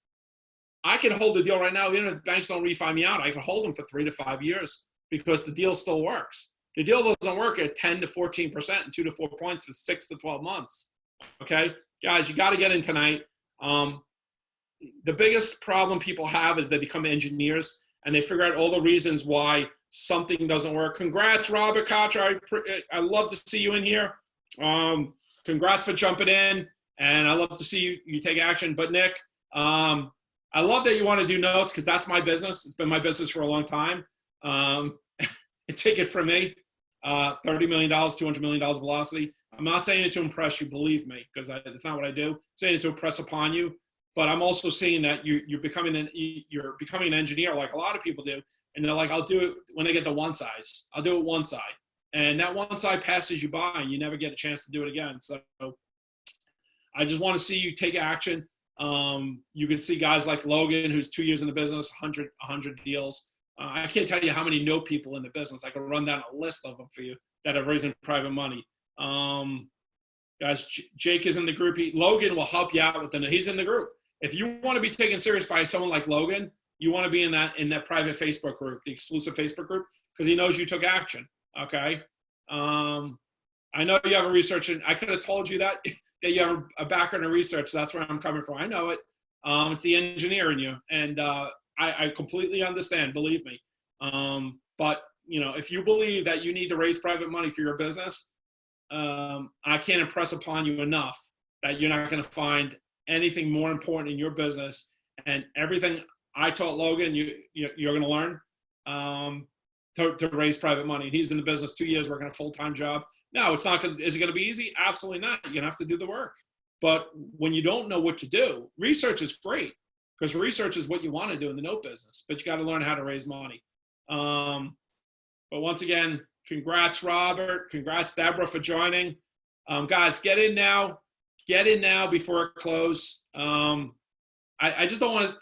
I can hold the deal right now. Even if banks don't refi me out, I can hold them for 3 to 5 years because the deal still works. The deal doesn't work at 10 to 14% and 2 to 4 points for 6 to 12 months. Okay, guys, you got to get in tonight. The biggest problem people have is they become engineers and they figure out all the reasons why something doesn't work. Congrats, Robert Kocher. I love to see you in here. Congrats for jumping in, and I love to see you take action. But Nick, I love that you want to do notes, because that's my business. It's been my business for a long time. Take it from me. $30 million, $200 million velocity. I'm not saying it to impress you, believe me, because it's not what I do. I'm saying it to impress upon you. But I'm also saying that you're becoming an engineer like a lot of people do. And they're like, I'll do it when I get to one size. I'll do it one side. And that one side passes you by and you never get a chance to do it again. So I just want to see you take action. You can see guys like Logan, who's 2 years in the business, 100 deals. I can't tell you how many know people in the business. I can run down a list of them for you that are raising private money. Guys, Jake is in the group. Logan will help you out with he's in the group. If you want to be taken serious by someone like Logan, you want to be in that private Facebook group, the exclusive Facebook group, because he knows you took action. Okay. I know you have a research, and I could have told you that you have a background in research. That's where I'm coming from. I know it. It's the engineer in you, and I completely understand. Believe me. But if you believe that you need to raise private money for your business, I can't impress upon you enough that you're not going to find anything more important in your business. And everything I taught Logan, you're going to learn to raise private money. And he's in the business 2 years working a full-time job. No, it's not. Is it going to be easy? Absolutely not. You're going to have to do the work. But when you don't know what to do, research is great, because research is what you want to do in the note business. But you got to learn how to raise money. But once again, congrats, Robert. Congrats, Deborah, for joining. Guys, get in now. Get in now before it closes. I just don't want to.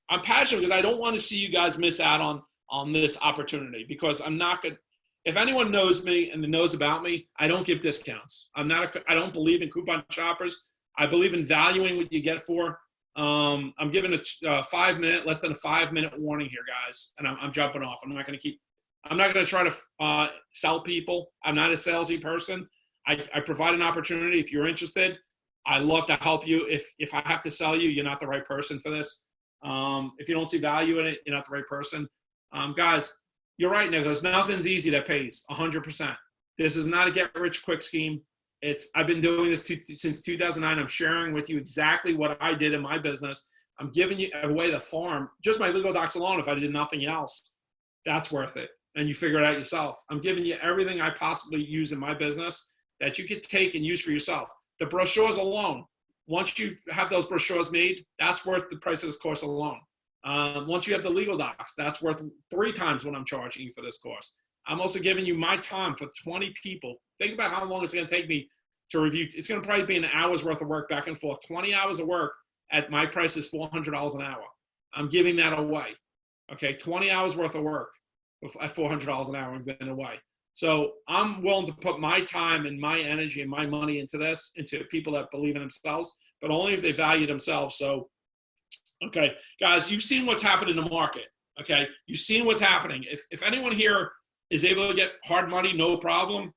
I'm passionate because I don't want to see you guys miss out on this opportunity, because I'm not going to. If anyone knows me and knows about me, I don't give discounts. I don't believe in coupon shoppers. I believe in valuing what you get for. I'm giving less than a 5-minute warning here, guys, and I'm jumping off. I'm not going to try to sell people. I'm not a salesy person. I provide an opportunity. If you're interested, I love to help you. If I have to sell you, you're not the right person for this. If you don't see value in it, you're not the right person. Guys, you're right, Nicholas. Nothing's easy that pays 100%. This is not a get-rich-quick scheme. I've been doing this since 2009. I'm sharing with you exactly what I did in my business. I'm giving you away the farm. Just my legal docs alone, if I did nothing else, that's worth it. And you figure it out yourself. I'm giving you everything I possibly use in my business that you could take and use for yourself. The brochures alone, once you have those brochures made, that's worth the price of this course alone. Once you have the legal docs, that's worth 3 times what I'm charging you for this course. I'm also giving you my time for 20 people. Think about how long it's going to take me to review. It's going to probably be an hour's worth of work back and forth. 20 hours of work at my price is $400 an hour. I'm giving that away. Okay, 20 hours worth of work at $400 an hour. I'm giving it away. So I'm willing to put my time and my energy and my money into this, into people that believe in themselves, but only if they value themselves. So, okay, guys, you've seen what's happened in the market. Okay, you've seen what's happening. If anyone here is able to get hard money, no problem,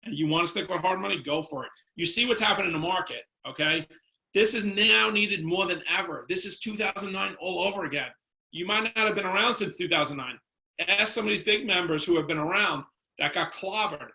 and you want to stick with hard money, go for it. You see what's happened in the market. Okay, this is now needed more than ever. This is 2009 all over again. You might not have been around since 2009. Ask some of these big members who have been around that got clobbered.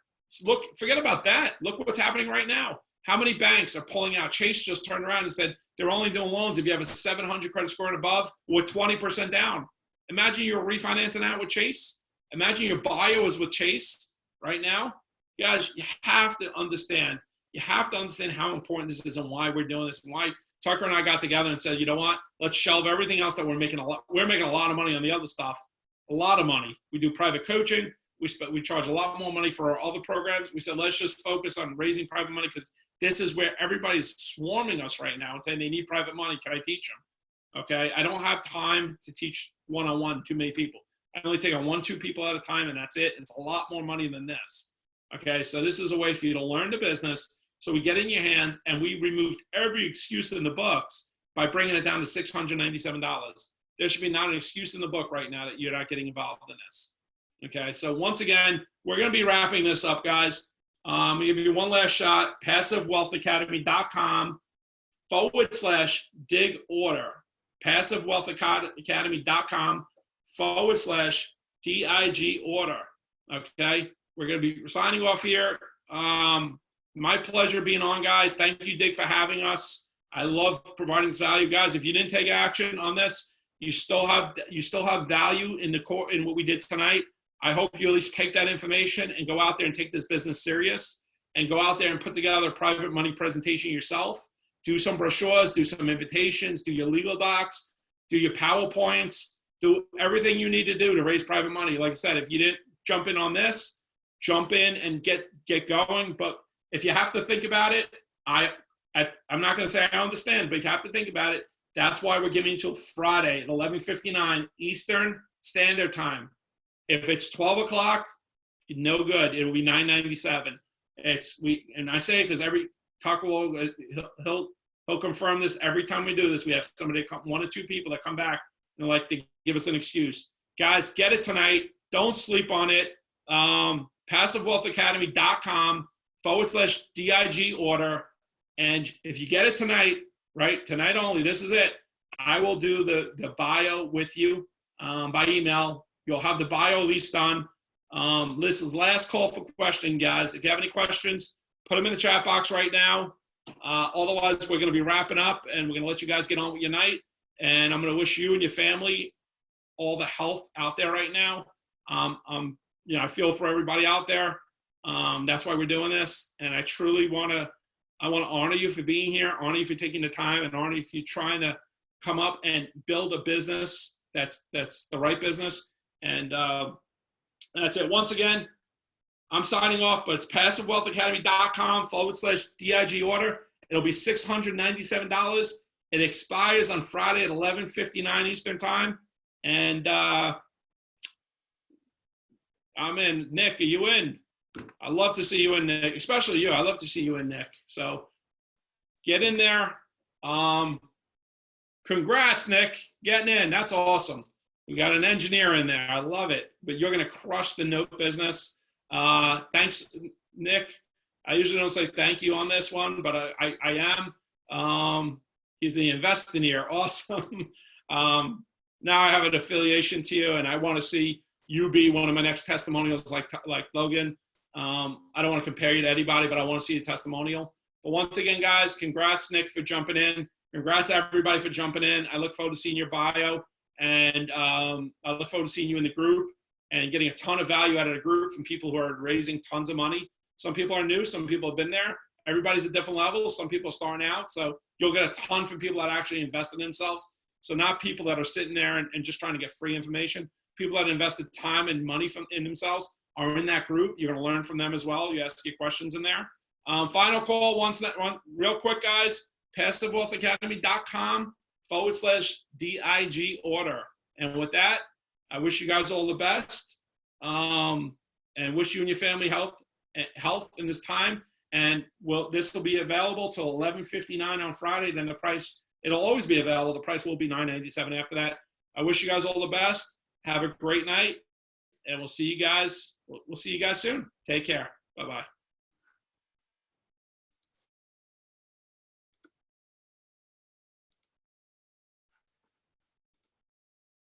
Look, forget about that. Look what's happening right now. How many banks are pulling out? Chase just turned around and said they're only doing loans if you have a 700 credit score and above with 20% down. Imagine you're refinancing out with Chase. Imagine your bio is with Chase right now. Guys, you have to understand. You have to understand how important this is and why we're doing this and why Tucker and I got together and said, you know what? Let's shelve everything else that we're making a lot of money on the other stuff. A lot of money. We do private coaching. We charge a lot more money for our other programs. We said, let's just focus on raising private money because this is where everybody's swarming us right now and saying they need private money. Can I teach them? Okay. I don't have time to teach one-on-one too many people. I only take on 1-2 people at a time, and that's it. It's a lot more money than this. Okay. So this is a way for you to learn the business. So we get in your hands, and we removed every excuse in the books by bringing it down to $697. There should be not an excuse in the book right now that you're not getting involved in this. Okay, so once again, we're going to be wrapping this up, guys. I'm going to give you one last shot, PassiveWealthAcademy.com/dig order. PassiveWealthAcademy.com/dig order. Okay, we're going to be signing off here. My pleasure being on, guys. Thank you, Dig, for having us. I love providing this value. Guys, if you didn't take action on this, you still have value in what we did tonight. I hope you at least take that information and go out there and take this business serious and go out there and put together a private money presentation yourself. Do some brochures, do some invitations, do your legal docs, do your PowerPoints, do everything you need to do to raise private money. Like I said, if you didn't jump in on this, jump in and get going. But if you have to think about it, I'm not going to say I understand, but if you have to think about it, that's why we're giving until Friday at 11:59 Eastern Standard Time. If it's 12 o'clock, no good. It'll be $9.97. And I say it because Tucker will, he'll confirm this every time we do this. We have somebody come, 1 or 2 people that come back and like to give us an excuse. Guys, get it tonight. Don't sleep on it. PassiveWealthAcademy.com/DIG order. And if you get it tonight, right, tonight only, this is it. I will do the bio with you by email. You'll have the bio at least done. This is last call for question, guys. If you have any questions, put them in the chat box right now. Otherwise, we're going to be wrapping up, and we're going to let you guys get on with your night. And I'm going to wish you and your family all the health out there right now. I feel for everybody out there. That's why we're doing this. And I truly want to honor you for being here, honor you for taking the time, and honor you for trying to come up and build a business that's the right business. And that's it. Once again, I'm signing off, but it's PassiveWealthAcademy.com/DIG order. It'll be $697. It expires on Friday at 11:59 Eastern Time. And I'm in. Nick, are you in? I'd love to see you in, Nick, especially you. I'd love to see you in, Nick. So get in there. Congrats, Nick, getting in. That's awesome. We got an engineer in there. I love it. But you're going to crush the note business. Thanks, Nick. I usually don't say thank you on this one, but I am. He's the investor. Awesome. Now I have an affiliation to you, and I want to see you be one of my next testimonials like Logan. I don't want to compare you to anybody, but I want to see a testimonial. But once again, guys, congrats, Nick, for jumping in. Congrats, everybody, for jumping in. I look forward to seeing your bio. And I look forward to seeing you in the group and getting a ton of value out of the group from people who are raising tons of money. Some people are new. Some people have been there. Everybody's at different levels. Some people are starting out. So you'll get a ton from people that actually invested in themselves. So not people that are sitting there and just trying to get free information. People that invested time and money in themselves are in that group. You're going to learn from them as well. You ask your questions in there. Final call, real quick, guys. PassiveWealthAcademy.com/DIG order. And with that, I wish you guys all the best, and wish you and your family health in this time. And this will be available till 11:59 on Friday. Then the price, it'll always be available. The price will be $9.97 after that. I wish you guys all the best. Have a great night, and we'll see you guys. We'll see you guys soon. Take care. Bye-bye.